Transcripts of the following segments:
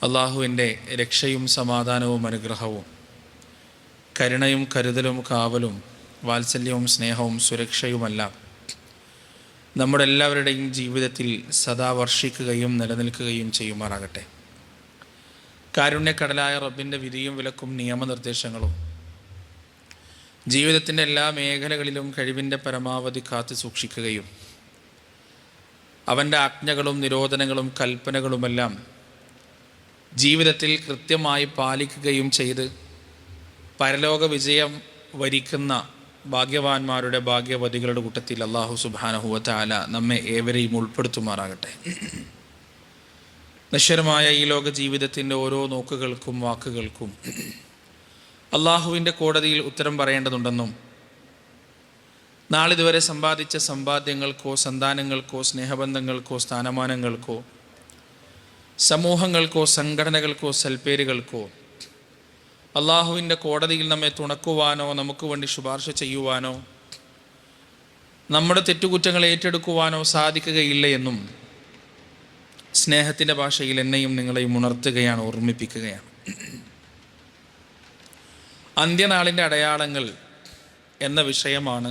അള്ളാഹുവിൻ്റെ രക്ഷയും സമാധാനവും അനുഗ്രഹവും കരുണയും കരുതലും കാവലും വാത്സല്യവും സ്നേഹവും സുരക്ഷയുമെല്ലാം നമ്മുടെ എല്ലാവരുടെയും ജീവിതത്തിൽ സദാ വർഷിക്കുകയും നിലനിൽക്കുകയും ചെയ്യുമാറാകട്ടെ. കാരുണ്യക്കടലായ റബ്ബിൻ്റെ വിധിയും വിലക്കും നിയമനിർദ്ദേശങ്ങളും ജീവിതത്തിൻ്റെ എല്ലാ മേഖലകളിലും കഴിവിൻ്റെ പരമാവധി കാത്തു സൂക്ഷിക്കുകയും അവൻ്റെ ആജ്ഞകളും നിരോധനങ്ങളും കൽപ്പനകളുമെല്ലാം ജീവിതത്തിൽ കൃത്യമായി പാലിക്കുകയും ചെയ്ത് പരലോക വിജയം വരിക്കുന്ന ഭാഗ്യവാന്മാരുടെ ഭാഗ്യവതികളുടെ കൂട്ടത്തിൽ അല്ലാഹു സുബ്ഹാനഹു വ തആല നമ്മെ ഏവരെയും ഉൾപ്പെടുത്തുമാറാകട്ടെ. നശ്വരമായ ഈ ലോക ജീവിതത്തിൻ്റെ ഓരോ നോക്കുകൾക്കും വാക്കുകൾക്കും അള്ളാഹുവിൻ്റെ കോടതിയിൽ ഉത്തരം പറയേണ്ടതുണ്ടെന്നും നാളിതുവരെ സമ്പാദിച്ച സമ്പാദ്യങ്ങൾക്കോ സന്താനങ്ങൾക്കോ സ്നേഹബന്ധങ്ങൾക്കോ സ്ഥാനമാനങ്ങൾക്കോ സമൂഹങ്ങൾക്കോ സംഘടനകൾക്കോ സൽപ്പേരുകൾക്കോ അള്ളാഹുവിൻ്റെ കോടതിയിൽ നമ്മെ തുണക്കുവാനോ നമുക്ക് വേണ്ടി ശുപാർശ ചെയ്യുവാനോ നമ്മുടെ തെറ്റുകുറ്റങ്ങൾ ഏറ്റെടുക്കുവാനോ സാധിക്കുകയില്ല എന്നും സ്നേഹത്തിൻ്റെ ഭാഷയിൽ എന്നെയും നിങ്ങളെയും ഉണർത്തുകയാണ്, ഓർമ്മിപ്പിക്കുകയാണ്. അന്ത്യനാളിൻ്റെ അടയാളങ്ങൾ എന്ന വിഷയമാണ്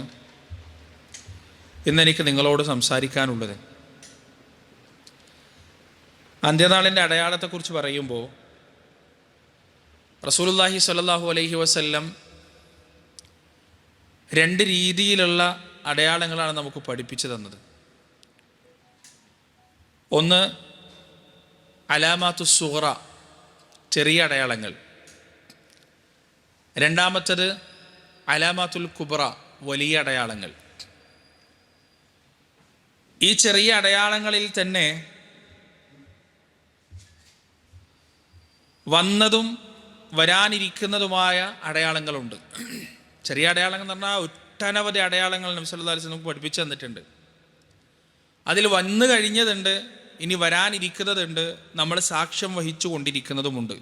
ഇന്നെനിക്ക് നിങ്ങളോട് സംസാരിക്കാനുള്ളത്. അന്ത്യനാളിൻ്റെ അടയാളത്തെക്കുറിച്ച് പറയുമ്പോൾ റസൂലുള്ളാഹി സ്വല്ലല്ലാഹു അലൈഹി വസല്ലം രണ്ട് രീതിയിലുള്ള അടയാളങ്ങളാണ് നമുക്ക് പഠിപ്പിച്ചു തന്നത്. ഒന്ന് അലാമാത്തു സുഗ്റ, ചെറിയ അടയാളങ്ങൾ. രണ്ടാമത്തത് അലാമാത്തുൽ കുബ്ര, വലിയ അടയാളങ്ങൾ. ഈ ചെറിയ അടയാളങ്ങളിൽ തന്നെ വന്നതും വരാനിരിക്കുന്നതുമായ അടയാളങ്ങളുണ്ട്. ചെറിയ അടയാളങ്ങൾ എന്ന് പറഞ്ഞാൽ ഒട്ടനവധി അടയാളങ്ങൾ നബി സല്ലല്ലാഹു അലൈഹി വസല്ലം നമുക്ക് പഠിപ്പിച്ചു തന്നിട്ടുണ്ട്. അതിൽ വന്നു കഴിഞ്ഞതുണ്ട്, ഇനി വരാനിരിക്കുന്നതുണ്ട്, നമ്മൾ സാക്ഷ്യം വഹിച്ചു കൊണ്ടിരിക്കുന്നതുമുണ്ട്.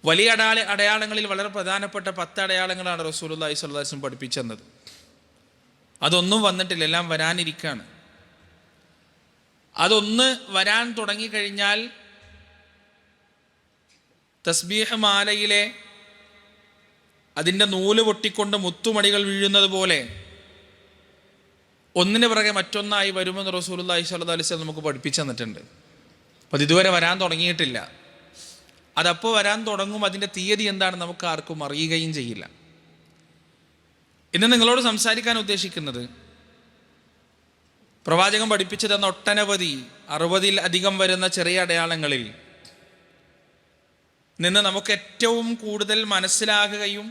വലിയ അടയാളങ്ങളിൽ വളരെ പ്രധാനപ്പെട്ട 10 അടയാളങ്ങളാണ് റസൂലുള്ളാഹി സ്വല്ലല്ലാഹു അലൈഹി വസല്ലം പഠിപ്പിച്ചു തന്നത്. അതൊന്നും വന്നിട്ടില്ല, എല്ലാം വരാനിരിക്കുകയാണ്. അതൊന്ന് വരാൻ തുടങ്ങിക്കഴിഞ്ഞാൽ തസ്ബീഹ് മാലയിലെ അതിൻ്റെ നൂല് പൊട്ടിക്കൊണ്ട് മുത്തുമണികൾ വീഴുന്നത് പോലെ ഒന്നിന് പിറകെ മറ്റൊന്നായി വരുമെന്ന് റസൂലുള്ളാഹി സ്വല്ലല്ലാഹു അലൈഹി വസല്ലം നമുക്ക് പഠിപ്പിച്ചു തന്നിട്ടുണ്ട്. അപ്പോൾ അതിതുവരെ വരാൻ തുടങ്ങിയിട്ടില്ല. അതപ്പോൾ വരാൻ തുടങ്ങും. അതിൻ്റെ തീയതി എന്താണെന്ന് നമുക്ക് ആർക്കും അറിയുകയും ചെയ്യില്ല. ഇന്ന് നിങ്ങളോട് സംസാരിക്കാൻ ഉദ്ദേശിക്കുന്നത് പ്രവാചകൻ പഠിപ്പിച്ചു തന്ന ഒട്ടനവധി 60-ൽ അധികം വരുന്ന ചെറിയ അടയാളങ്ങളിൽ നിന്ന് നമുക്ക് ഏറ്റവും കൂടുതൽ മനസ്സിലാകുകയും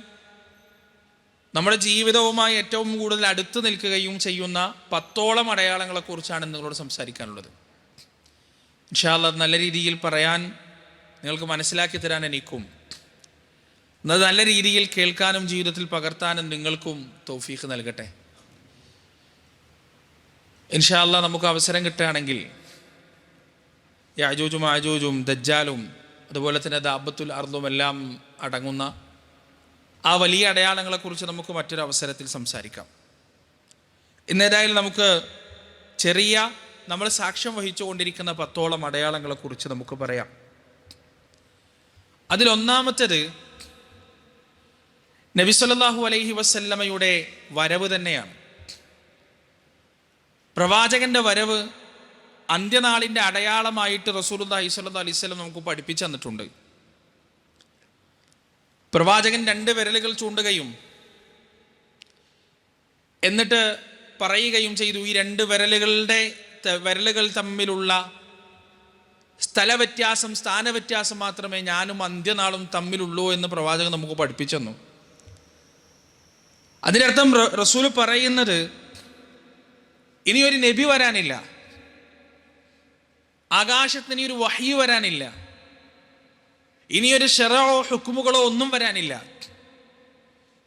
നമ്മുടെ ജീവിതവുമായി ഏറ്റവും കൂടുതൽ അടുത്ത് നിൽക്കുകയും ചെയ്യുന്ന 10ഓളം അടയാളങ്ങളെക്കുറിച്ചാണ് നിങ്ങളോട് സംസാരിക്കാനുള്ളത്. ഇൻഷാ അല്ലാഹ് നല്ല രീതിയിൽ പറയാൻ, നിങ്ങൾക്ക് മനസ്സിലാക്കി തരാൻ എനിക്കും, നല്ല രീതിയിൽ കേൾക്കാനും ജീവിതത്തിൽ പകർത്താനും നിങ്ങൾക്കും തൗഫീഖ് നൽകട്ടെ. ഇൻഷാ അല്ലാഹ് നമുക്ക് അവസരം കിട്ടുകയാണെങ്കിൽ യാജൂജും മാജൂജും ദജ്ജാലും അതുപോലെ തന്നെ ദാബത്തുൽ അർദും എല്ലാം അടങ്ങുന്ന ആ വലിയ അടയാളങ്ങളെക്കുറിച്ച് നമുക്ക് മറ്റൊരു അവസരത്തിൽ സംസാരിക്കാം. ഇന്നേതായാലും നമുക്ക് ചെറിയ, നമ്മൾ സാക്ഷ്യം വഹിച്ചു കൊണ്ടിരിക്കുന്ന 10ഓളം അടയാളങ്ങളെക്കുറിച്ച് നമുക്ക് പറയാം. അതിലൊന്നാമത്തേത് നബി സല്ലല്ലാഹു അലൈഹി വസല്ലമയുടെ വരവ് തന്നെയാണ്. പ്രവാചകന്റെ വരവ് അന്ത്യനാളിൻ്റെ അടയാളമായിട്ട് റസൂലുള്ളാഹി സ്വല്ലല്ലാഹു അലൈഹി വസല്ലം നമുക്ക് പഠിപ്പിച്ചു തന്നിട്ടുണ്ട്. പ്രവാചകൻ 2 വിരലുകൾ ചൂണ്ടുകയും എന്നിട്ട് പറയുകയും ചെയ്തു, ഈ 2 വിരലുകൾ തമ്മിലുള്ള സ്ഥലവ്യത്യാസം, സ്ഥാനവ്യത്യാസം മാത്രമേ ഞാനും അന്ത്യനാളും തമ്മിലുള്ളൂ എന്ന് പ്രവാചകൻ നമുക്ക് പഠിപ്പിച്ചു തന്നു. അതിനർത്ഥം റസൂൽ പറയുന്നത് ഇനിയൊരു നബി വരാനില്ല, ആകാശത്തിന് ഒരു വഹ്യ് വരാനില്ല, ഇനിയൊരു ശറഅോ ഹുക്മുകളോ ഒന്നും വരാനില്ല.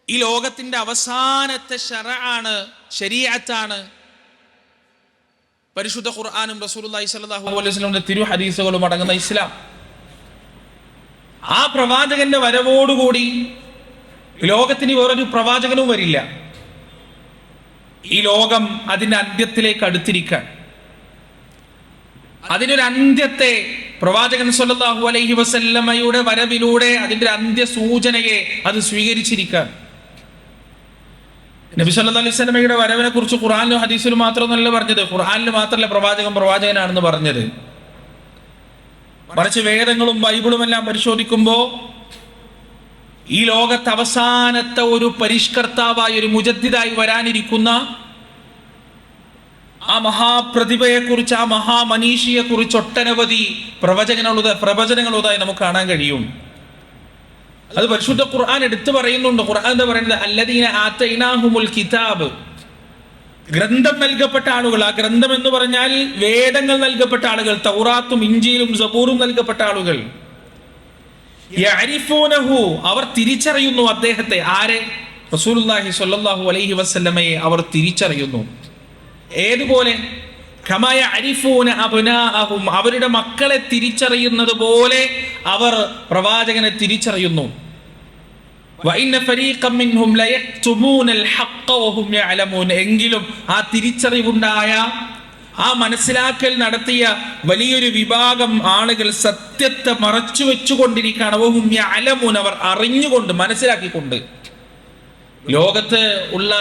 ഈ ലോകത്തിൻ്റെ അവസാനത്തെ ശറഅാണ്, ശരീഅത്താണ് പരിശുദ്ധ ഖുർആനും റസൂലുള്ളാഹി സ്വല്ലല്ലാഹു അലൈഹി വസല്ലമയുടെ തിരു ഹദീസുകളും അടങ്ങുന്ന ഇസ്ലാം. ആ പ്രവാചകന്റെ വരവോടുകൂടി ലോകത്തിന് വേറൊരു പ്രവാചകനും വരില്ല. ഈ ലോകം അതിൻ്റെ അന്ത്യത്തിലേക്ക് അടുത്തിരിക്കാൻ, അതിനൊരു അന്ത്യത്തെ പ്രവാചകൻ സ്വല്ലല്ലാഹു അലൈഹി വസല്ലമയുടെ വരവിലൂടെ അതിന്റെ അന്ത്യ സൂചനയെ അത് സ്വീകരിച്ചിരിക്കാൻ. നബി സല്ലല്ലാഹു അലൈഹി വസല്ലമയുടെ വരവിനെ കുറിച്ച് ഖുർആനിലും ഹദീസിലും മാത്രമല്ല പറഞ്ഞത്, ഖുർആനിൽ മാത്രമല്ല പ്രവാചകനാണെന്ന് പറഞ്ഞത്, മറിച്ച് വേദങ്ങളും ബൈബിളും എല്ലാം പരിശോധിക്കുമ്പോൾ ഈ ലോകത്ത് അവസാനത്തെ ഒരു പരിഷ്കർത്താവായി, ഒരു മുജദ്ദിദായി വരാനിരിക്കുന്ന ആ മഹാപ്രതിഭയെക്കുറിച്ച്, ആ മഹാമനീഷിയെ കുറിച്ച് ഒട്ടനവധി പ്രവചനങ്ങളുള്ളതായി നമുക്ക് കാണാൻ കഴിയും. അത് പരിശുദ്ധ ഖുർആൻ എടുത്തു പറയുന്നുണ്ട്. ഖുർആൻ എന്താ പറയുന്നത്? അല്ലദീന ആതൈനാഹുമുൽ കിതാബ്, ഗ്രന്ഥം നൽകപ്പെട്ട ആളുകൾ. ആ ഗ്രന്ഥം എന്ന് പറഞ്ഞാൽ വേദങ്ങൾ നൽകപ്പെട്ട ആളുകൾ, തൗറാത്തും ഇഞ്ചീലും സബൂറും നൽകപ്പെട്ട ആളുകൾ. യഅരിഫൂനഹു, അവർ തിരിച്ചറിയുന്നു അദ്ദേഹത്തെ. ആരെ? റസൂലുള്ളാഹി സ്വല്ലല്ലാഹു അലൈഹി വസല്ലമയെ അവർ തിരിച്ചറിയുന്നു. ഏതുപോലെ? കമാ യഅരിഫൂന അബ്നാഅഹും, അവരുടെ മക്കളെ തിരിച്ചറിയുന്നത് പോലെ അവർ പ്രവാചകനെ തിരിച്ചറിയുന്നു. വഇന്ന ഫരീഖൻ മിൻഹും ലയക്തുമൂനൽ ഹഖ്ഖ വഹും യഅലമൂൻ, എങ്കിലും ആ തിരിച്ചറിവുണ്ടായ, ആ മനസ്സിലാക്കൽ നടത്തിയ വലിയൊരു വിഭാഗം ആളുകൾ സത്യത്തെ മറച്ചു വെച്ചുകൊണ്ടിരിക്കുകയാണ്. വഹും യഅലമൂൻ, അവർ അറിഞ്ഞുകൊണ്ട്, മനസ്സിലാക്കിക്കൊണ്ട്. ലോകത്ത് ഉള്ള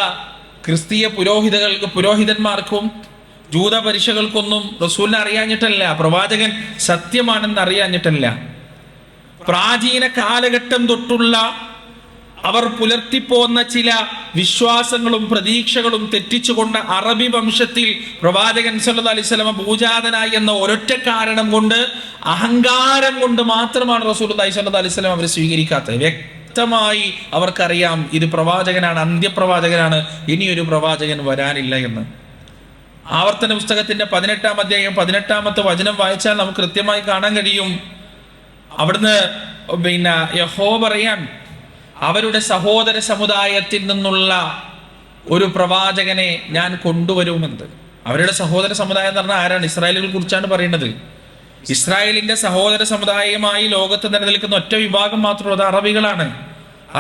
ക്രിസ്തീയ പുരോഹിതന്മാർക്കും ജൂത പരീക്ഷകൾക്കൊന്നും റസൂലിനെ അറിയാഞ്ഞിട്ടല്ല, പ്രവാചകൻ സത്യമാണെന്ന് അറിയാഞ്ഞിട്ടല്ല. പ്രാചീന കാലഘട്ടം തൊട്ടുള്ള അവർ പുലർത്തിപ്പോന്ന ചില വിശ്വാസങ്ങളും പ്രതീക്ഷകളും തെറ്റിച്ചുകൊണ്ട് അറബി വംശത്തിൽ പ്രവാചകൻ സല്ലല്ലാഹു അലൈഹി വസല്ലം ഭൂജാതനായി എന്ന ഒരൊറ്റ കാരണം കൊണ്ട്, അഹങ്കാരം കൊണ്ട് മാത്രമാണ് റസൂലുള്ളാഹി സ്വല്ലല്ലാഹു അലൈഹി വസല്ലം അവരെ സ്വീകരിക്കാത്തത്. വ്യക്തമായി അവർക്കറിയാം ഇത് പ്രവാചകനാണ്, അന്ത്യപ്രവാചകനാണ്, ഇനിയൊരു പ്രവാചകൻ വരാനില്ല എന്ന്. ആവർത്തന പുസ്തകത്തിന്റെ 18-ാം അധ്യായം 18-ാമത്തെ വചനം വായിച്ചാൽ നമുക്ക് കൃത്യമായി കാണാൻ കഴിയും. അവിടുന്ന് യഹോവ പറയാൻ, അവരുടെ സഹോദര സമുദായത്തിൽ നിന്നുള്ള ഒരു പ്രവാചകനെ ഞാൻ കൊണ്ടുവരുമെന്ന്. അവരുടെ സഹോദര സമുദായം എന്ന് പറഞ്ഞാൽ ആരാണ്? ഇസ്രായേലിനെ കുറിച്ചാണ് പറയുന്നത്. ഇസ്രായേലിന്റെ സഹോദര സമുദായമായി ലോകത്ത് നിലനിൽക്കുന്ന ഒറ്റ വിഭാഗം മാത്രം, അത് അറബികളാണ്.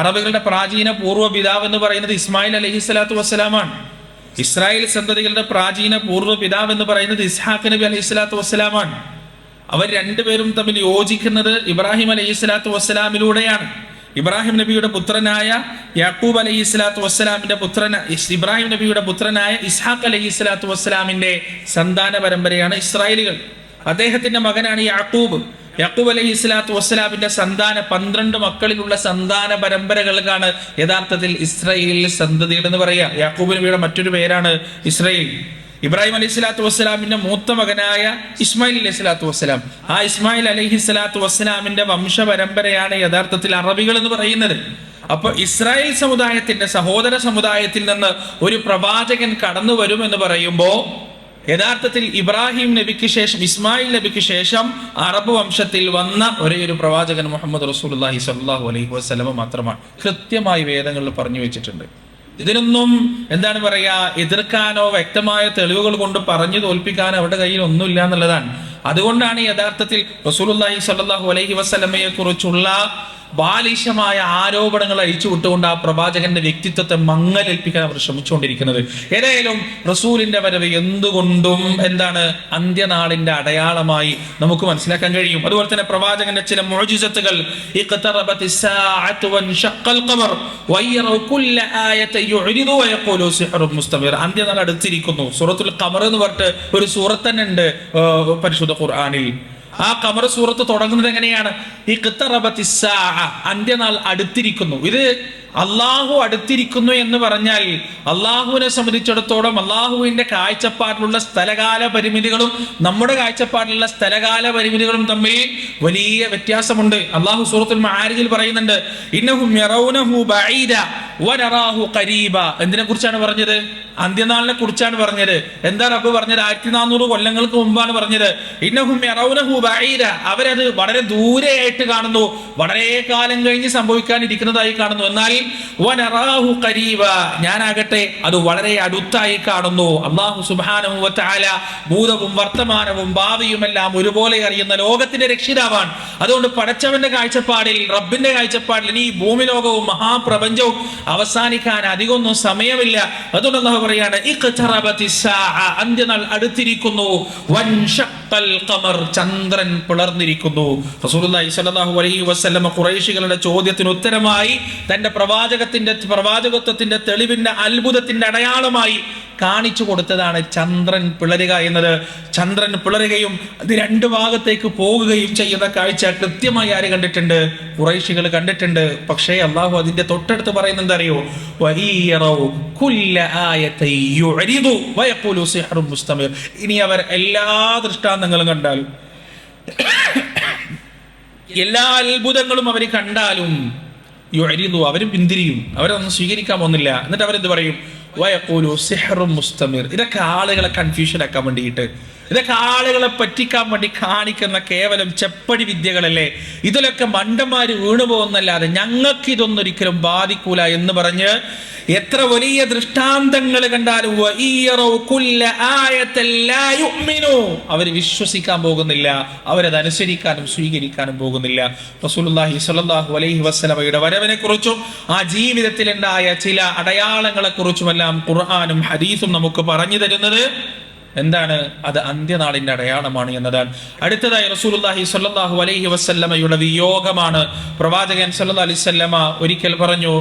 അറബികളുടെ പ്രാചീന പൂർവ്വ പിതാവ് എന്ന് പറയുന്നത് ഇസ്മായിൽ അലൈഹിസ്സലാത്തു വസ്സലാമാണ്. ഇസ്രായേൽ സന്തതികളുടെ പ്രാചീന പൂർവ്വ പിതാവ് എന്ന് പറയുന്നത് ഇസ്ഹാഖ് നബി അലൈഹിസ്സലാത്തു വസ്സലാമാണ്. അവർ രണ്ടുപേരും തമ്മിൽ യോജിക്കുന്നത് ഇബ്രാഹിം അലൈഹിസ്സലാത്തു വസ്സലാമിലൂടെയാണ്. ഇബ്രാഹിം നബിയുടെ പുത്രനായ യാക്കൂബ് അലൈഹിസ്സലാത്തു വസ്സലാമിന്റെ ഇബ്രാഹിം നബിയുടെ പുത്രനായ ഇസ്ഹാഖ് അലൈഹിസ്സലാത്തു വസ്സലാമിന്റെ സന്താന പരമ്പരയാണ് ഇസ്രായേലികൾ. അദ്ദേഹത്തിന്റെ മകനാണ് യാക്കൂബ് അലൈഹിസ്സലാത്തു വസ്സലാമിന്റെ 12 മക്കളിലുള്ള സന്താന പരമ്പരകൾക്കാണ് യഥാർത്ഥത്തിൽ ഇസ്രായേൽ സന്തതികൾ എന്ന് പറയുക. യാക്കൂബ് നബിയുടെ മറ്റൊരു പേരാണ് ഇസ്രായേൽ. ഇബ്രാഹിം അലൈഹിസ്സലാത്തു വസ്സലാമിന്റെ മൂത്ത മകനായ ഇസ്മായിൽ അലൈഹിസ്സലാത്തു വസ്സലാം, ആ ഇസ്മായിൽ അലൈഹിസ്സലാത്തു വസ്സലാമിന്റെ വംശ പരമ്പരയാണ് യഥാർത്ഥത്തിൽ അറബികൾ എന്ന് പറയുന്നത്. അപ്പൊ ഇസ്രായേൽ സമുദായത്തിന്റെ സഹോദര സമുദായത്തിൽ നിന്ന് ഒരു പ്രവാചകൻ കടന്നു വരുമെന്ന് പറയുമ്പോ യഥാർത്ഥത്തിൽ ഇബ്രാഹിം നബിക്ക് ശേഷം, ഇസ്മായിൽ നബിക്ക് ശേഷം അറബ് വംശത്തിൽ വന്ന ഒരേ ഒരു പ്രവാചകൻ മുഹമ്മദ് റസൂലുള്ളാഹി സ്വല്ലല്ലാഹു അലൈഹി വസല്ലം മാത്രമാണ്. കൃത്യമായി വേദങ്ങളിൽ പറഞ്ഞു വെച്ചിട്ടുണ്ട്. ഇതിനൊന്നും എന്താണ് പറയാ, എതിർക്കാനോ വ്യക്തമായ തെളിവുകൾ കൊണ്ട് പറഞ്ഞു തോൽപ്പിക്കാനോ അവരുടെ കയ്യിൽ ഒന്നുമില്ല എന്നുള്ളതാണ്. അതുകൊണ്ടാണ് യഥാർത്ഥത്തിൽ റസൂലുള്ളാഹി സ്വല്ലല്ലാഹു അലൈഹി വസല്ലമയെ കുറിച്ചുള്ള ബാലിശമായ ആരോപണങ്ങൾ അഴിച്ചു വിട്ടുകൊണ്ട് ആ പ്രവാചകന്റെ വ്യക്തിത്വത്തെ മങ്ങലേൽപ്പിക്കാൻ അവർ ശ്രമിച്ചുകൊണ്ടിരിക്കുന്നത്. ഏതായാലും റസൂലിന്റെ വരവ് എന്തുകൊണ്ടും എന്താണ് അന്ത്യനാളിന്റെ അടയാളമായി നമുക്ക് മനസ്സിലാക്കാൻ കഴിയും. അതുപോലെ തന്നെ പ്രവാചകന്റെ ചില മുഅ്ജിസത്തുകൾ, അന്ത്യനാൾ അടുത്തിരിക്കുന്നു. സൂറത്തുൽ ഖമർ എന്ന് പറഞ്ഞിട്ട് ഒരു സൂറത്ത് തന്നെ ഉണ്ട് പരിശുദ്ധ ഖുർആനിൽ. ആ ഖമർ സൂറത്ത് തുടങ്ങുന്നത് എങ്ങനെയാണ്? അന്ത്യനാൾ അടുത്തിരിക്കുന്നു. ഇത് അള്ളാഹു അടുത്തിരിക്കുന്നു എന്ന് പറഞ്ഞാൽ അള്ളാഹുവിനെ സംബന്ധിച്ചിടത്തോളം അള്ളാഹുവിന്റെ കാഴ്ചപ്പാടിലുള്ള സ്ഥലകാല പരിമിതികളും നമ്മുടെ കാഴ്ചപ്പാടിലുള്ള സ്ഥലകാല പരിമിതികളും തമ്മിൽ വലിയ വ്യത്യാസമുണ്ട്. അള്ളാഹു സൂറത്തുൽ മആരിജിൽ പറയുന്നുണ്ട്, ഇന്നഹും യറൗനഹു ബഈദ വനറാഹു ഖരീബ. എന്തിനെ കുറിച്ചാണ് പറഞ്ഞത്? അന്ത്യനാളിനെ കുറിച്ചാണ് പറഞ്ഞത്. എന്താ റബ്ബ് പറഞ്ഞത്? 1400 കൊല്ലങ്ങൾക്ക് മുമ്പാണ് പറഞ്ഞത്. ഇന്നഹും യറൗനഹു ബഈദ, അവരത് വളരെ ദൂരെയായിട്ട് കാണുന്നു, വളരെ കാലം കഴിഞ്ഞ് സംഭവിക്കാനിരിക്കുന്നതായി കാണുന്നു. എന്നാൽ വനറാഹു ഖരീബ, ഞാനാകട്ടെ അത് വളരെ അടുത്തായി കാണുന്നു. അല്ലാഹു സുബ്ഹാനഹു വ തആല ഭൂതവും വർത്തമാനവും ഭാവിയുമെല്ലാം ഒരുപോലെ അറിയുന്ന ലോകത്തിന്റെ രക്ഷിതാവാണ്. അതുകൊണ്ട് പടച്ചവന്റെ കാഴ്ചപ്പാടിൽ, റബ്ബിന്റെ കാഴ്ചപ്പാടിൽ ഈ ഭൂമി ലോകവും മഹാപ്രപഞ്ചവും അവസാനിക്കാൻ അധികമൊന്നും സമയമില്ല. അതുകൊണ്ട് അല്ലാഹു പറയാണ് അന്ത്യനാൾ അടുത്തിരിക്കുന്നു, ചന്ദ്രൻ പിളർന്നിരിക്കുന്നു. റസൂലുള്ളാഹി സ്വല്ലല്ലാഹു അലൈഹി വസല്ലം ഖുറൈശികളുടെ ചോദ്യത്തിന് ഉത്തരമായി തന്റെ പ്രവാചകത്വത്തിന്റെ തെളിവിന്റെ അത്ഭുതത്തിന്റെ അടയാളമായി കാണിച്ചു കൊടുത്തതാണ് ചന്ദ്രൻ പിളരുക എന്നത്. ചന്ദ്രൻ പിളരുകയും അത് രണ്ട് ഭാഗത്തേക്ക് പോകുകയും ചെയ്യുന്ന കാഴ്ച കൃത്യമായി ആര് കണ്ടിട്ടുണ്ട്? ഖുറൈശികൾ കണ്ടിട്ടുണ്ട്. പക്ഷേ അള്ളാഹു അതിന്റെ തൊട്ടടുത്ത് പറയുന്നത് എന്താ അറിയോ? ഇനി അവർ എല്ലാ ദൃഷ്ടാന്തങ്ങളും കണ്ടാലും എല്ലാ അത്ഭുതങ്ങളും അവർ കണ്ടാലും അവരും പിന്തിരിയും, അവരൊന്നും സ്വീകരിക്കാൻ പോകുന്നില്ല. എന്നിട്ട് അവരെന്ത് പറയും? ഇതൊക്കെ ആളുകളെ കൺഫ്യൂഷൻ ആക്കാൻ വേണ്ടിയിട്ട്, ഇതൊക്കെ ആളുകളെ പറ്റിക്കാൻ വേണ്ടി കാണിക്കുന്ന കേവലം ചെപ്പടി വിദ്യകളല്ലേ, ഇതിലൊക്കെ മണ്ടന്മാര് വീണു പോകുന്നല്ലാതെ ഞങ്ങൾക്ക് ഇതൊന്നും ഒരിക്കലും ബാധിക്കൂല എന്ന് പറഞ്ഞ് എത്ര വലിയ ദൃഷ്ടാന്തങ്ങൾ കണ്ടാലും അവർ വിശ്വസിക്കാൻ പോകുന്നില്ല, അവരത് അനുസരിക്കാനും സ്വീകരിക്കാനും പോകുന്നില്ല. റസൂലുള്ളാഹി സ്വല്ലല്ലാഹു അലൈഹി വസല്ലമയുടെ വരവിനെ കുറിച്ചും ആ ജീവിതത്തിലുണ്ടായ ചില അടയാളങ്ങളെ കുറിച്ചുമെല്ലാം ഖുർആനും ഹദീസും നമുക്ക് പറഞ്ഞു തരുന്നത് എന്താണ്? അത് അന്ത്യനാളിന്റെ അടയാളമാണ് എന്നതാണ്. അടുത്തതായി റസൂലുള്ളാഹി സ്വല്ലല്ലാഹു അലൈഹി വസല്ലമയുടെ വിയോഗമാണ്. പ്രവാചകൻ സ്വല്ലല്ലാഹു അലൈഹി വസല്ലമ ഒരിക്കൽ പറഞ്ഞു,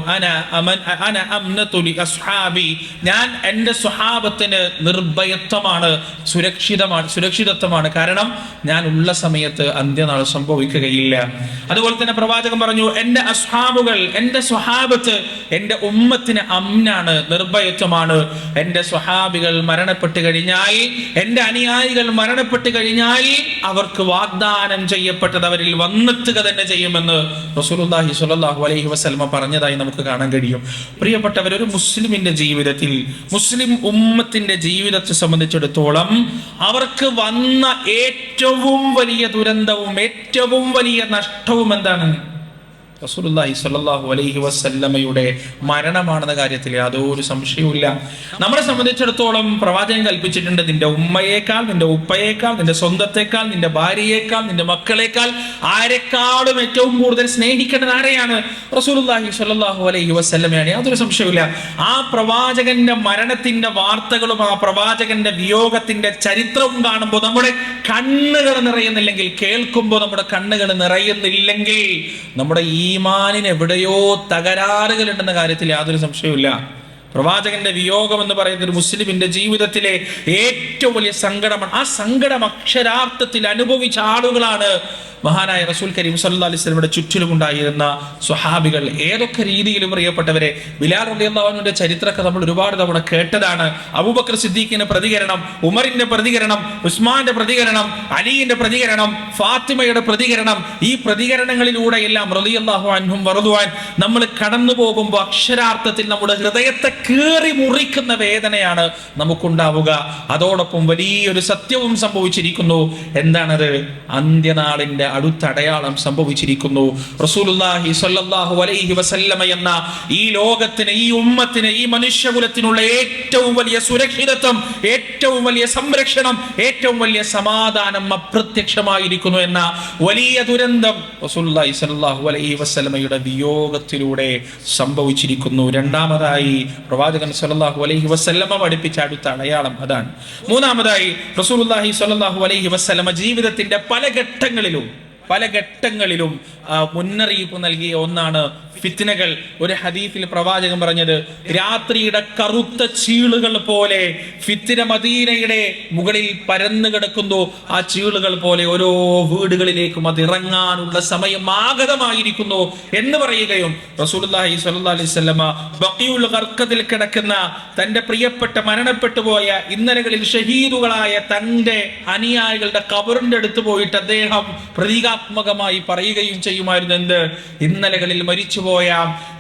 അന അംനതു ലി അസ്ഹാബി, ഞാൻ എൻ്റെ സ്വഹാബത്തിന് നിർഭയത്വമാണ്, സുരക്ഷിതത്വമാണ്. കാരണം ഞാൻ ഉള്ള സമയത്ത് അന്ത്യനാൾ സംഭവിക്കുകയില്ല. അതുപോലെ തന്നെ പ്രവാചകൻ പറഞ്ഞു, എൻ്റെ അസ്ഹാബുകൾ, എൻ്റെ സ്വഹാബത്ത്, എൻ്റെ ഉമ്മത്തിന് അംനാണ്, നിർഭയത്വമാണ്. എൻ്റെ സ്വഹാബികൾ മരണപ്പെട്ട് കഴിഞ്ഞാൽ, എന്റെ അനുയായികൾ മരണപ്പെട്ട് കഴിഞ്ഞാൽ അവർക്ക് വാഗ്ദാനം ചെയ്യപ്പെട്ടത് അവരിൽ വന്നെത്തുക തന്നെ ചെയ്യുമെന്ന് റസൂലുള്ളാഹി സ്വല്ലല്ലാഹു അലൈഹി വസല്ലം പറഞ്ഞതായി നമുക്ക് കാണാൻ കഴിയും. പ്രിയപ്പെട്ടവർ, ഒരു മുസ്ലിമിന്റെ ജീവിതത്തിൽ, മുസ്ലിം ഉമ്മത്തിന്റെ ജീവിതത്തെ സംബന്ധിച്ചിടത്തോളം അവർക്ക് വന്ന ഏറ്റവും വലിയ ദുരന്തവും ഏറ്റവും വലിയ നഷ്ടവും എന്താണ്? റസൂലുള്ളാഹി സ്വല്ലല്ലാഹു അലൈഹി വസല്ലമയുടെ മരണമാണെന്ന കാര്യത്തിൽ യാതൊരു സംശയവുമില്ല. നമ്മളെ സംബന്ധിച്ചിടത്തോളം പ്രവാചകൻ കൽപ്പിച്ചിട്ടുണ്ട്, നിന്റെ ഉമ്മയേക്കാൾ, നിന്റെ ഉപ്പയേക്കാൾ, നിന്റെ സ്വന്തത്തെക്കാൾ, നിന്റെ ഭാര്യയേക്കാൾ, നിന്റെ മക്കളേക്കാൾ ആരെക്കാളും ഏറ്റവും കൂടുതൽ സ്നേഹിക്കേണ്ടത് ആരെയാണ്? റസൂലുള്ളാഹി സ്വല്ലല്ലാഹു അലൈഹി വസല്ലമയാണ്. യാതൊരു സംശയവുമില്ല. ആ പ്രവാചകന്റെ മരണത്തിന്റെ വാർത്തകളും ആ പ്രവാചകന്റെ വിയോഗത്തിന്റെ ചരിത്രവും കാണുമ്പോൾ നമ്മുടെ കണ്ണുകൾ നിറയുന്നില്ലെങ്കിൽ, കേൾക്കുമ്പോൾ നമ്മുടെ കണ്ണുകൾ നിറയുന്നില്ലെങ്കിൽ നമ്മുടെ ഈമാനിന് എവിടെയോ തകരാറുകൾ ഉണ്ടെന്ന കാര്യത്തിൽ യാതൊരു സംശയവുമില്ല. പ്രവാചകന്റെ വിയോഗം എന്ന് പറയുന്നത് ഒരു മുസ്ലിമിന്റെ ജീവിതത്തിലെ ഏറ്റവും വലിയ സങ്കടമാണ്. ആ സങ്കടം അക്ഷരാർത്ഥത്തിൽ അനുഭവിച്ച ആളുകളാണ് മഹാനായ റസൂൽ കരീം സല്ലല്ലാഹു അലൈഹി വസല്ലമയുടെ ചുറ്റിലും ഉണ്ടായിരുന്ന സ്വഹാബികൾ. ഏതൊക്കെ രീതിയിലും പ്രിയപ്പെട്ടവരെ, ബിലാൽ റളിയല്ലാഹു അൻഹുവിന്റെ ചരിത്രമൊക്കെ നമ്മൾ ഒരുപാട് തവണ കേട്ടതാണ്. അബൂബക്കർ സിദ്ദീഖിന്റെ പ്രതികരണം, ഉമറിന്റെ പ്രതികരണം, ഉസ്മാന്റെ പ്രതികരണം, അലിയുടെ പ്രതികരണം, ഫാത്തിമയുടെ പ്രതികരണം, ഈ പ്രതികരണങ്ങളിലൂടെ എല്ലാം റളിയല്ലാഹു അൻഹും വറദുഅൻ നമ്മൾ കടന്നു പോകുമ്പോൾ അക്ഷരാർത്ഥത്തിൽ നമ്മുടെ ഹൃദയത്തെ കീറി മുറിക്കുന്ന വേദനയാണ് നമുക്കുണ്ടാവുക. അതോടൊപ്പം വലിയൊരു സത്യവും സംഭവിച്ചിരിക്കുന്നു. എന്താണത്? അന്ത്യനാളിന്റെ അടുത്ത അടയാളം സംഭവിച്ചിരിക്കുന്നു. റസൂലുള്ളാഹി സ്വല്ലല്ലാഹു അലൈഹി വസല്ലമ എന്ന ഈ ലോകത്തിന്, ഈ ഉമ്മത്തിന്, ഈ മനുഷ്യകുലത്തിനുള്ള ഏറ്റവും വലിയ സുരക്ഷിതത്വം, ഏറ്റവും വലിയ സംരക്ഷണം, ഏറ്റവും വലിയ സമാധാനം അപ്രത്യക്ഷമായിരിക്കുന്നു എന്ന വലിയ ദുരന്തം റസൂലുള്ളാഹി സ്വല്ലല്ലാഹു അലൈഹി വസല്ലമയുടെ വിയോഗത്തിലൂടെ സംഭവിച്ചിരിക്കുന്നു. രണ്ടാമതായി പ്രവാചകൻ സ്വല്ലല്ലാഹു അലൈഹി വസല്ലമ പഠിപ്പിച്ച അടുത്ത അടയാളം അതാണ്. മൂന്നാമതായി റസൂലുള്ളാഹി സ്വല്ലല്ലാഹു അലൈഹി വസല്ലമ ജീവിതത്തിന്റെ പല ഘട്ടങ്ങളിലും മുന്നറിയിപ്പ് നൽകിയ ഒന്നാണ് ഫിത്നകൾ. ഒരു ഹദീസിൽ പ്രവാചകൻ പറഞ്ഞത്, രാത്രിയുടെ കറുത്ത ചീളുകൾ പോലെ ഫിത്ന മദീനയുടെ മുകളിൽ പരന്നു കിടക്കുന്നു. ആ ചീളുകൾ പോലെ ഓരോ വീടുകളിലേക്കും അത് ഇറങ്ങാനുള്ള സമയം ആഗതമായിരിക്കുന്നു എന്ന് പറയുകയും റസൂലുള്ളാഹി സ്വല്ലല്ലാഹു അലൈഹി വസല്ലമ ബഖീഉൽ ഗർഖദിൽ കിടക്കുന്ന തന്റെ പ്രിയപ്പെട്ട മരണപ്പെട്ടു പോയ ഇന്നലകളിൽ ഷഹീദുകളായ തന്റെ അനുയായികളുടെ ഖബറിന്റെ അടുത്ത് പോയിട്ട് അദ്ദേഹം പ്രതീകാത്മകമായി പറയുകയും ചെയ്യുമായിരുന്നു. എന്ത്? ഇന്നലകളിൽ മരിച്ചുപോയ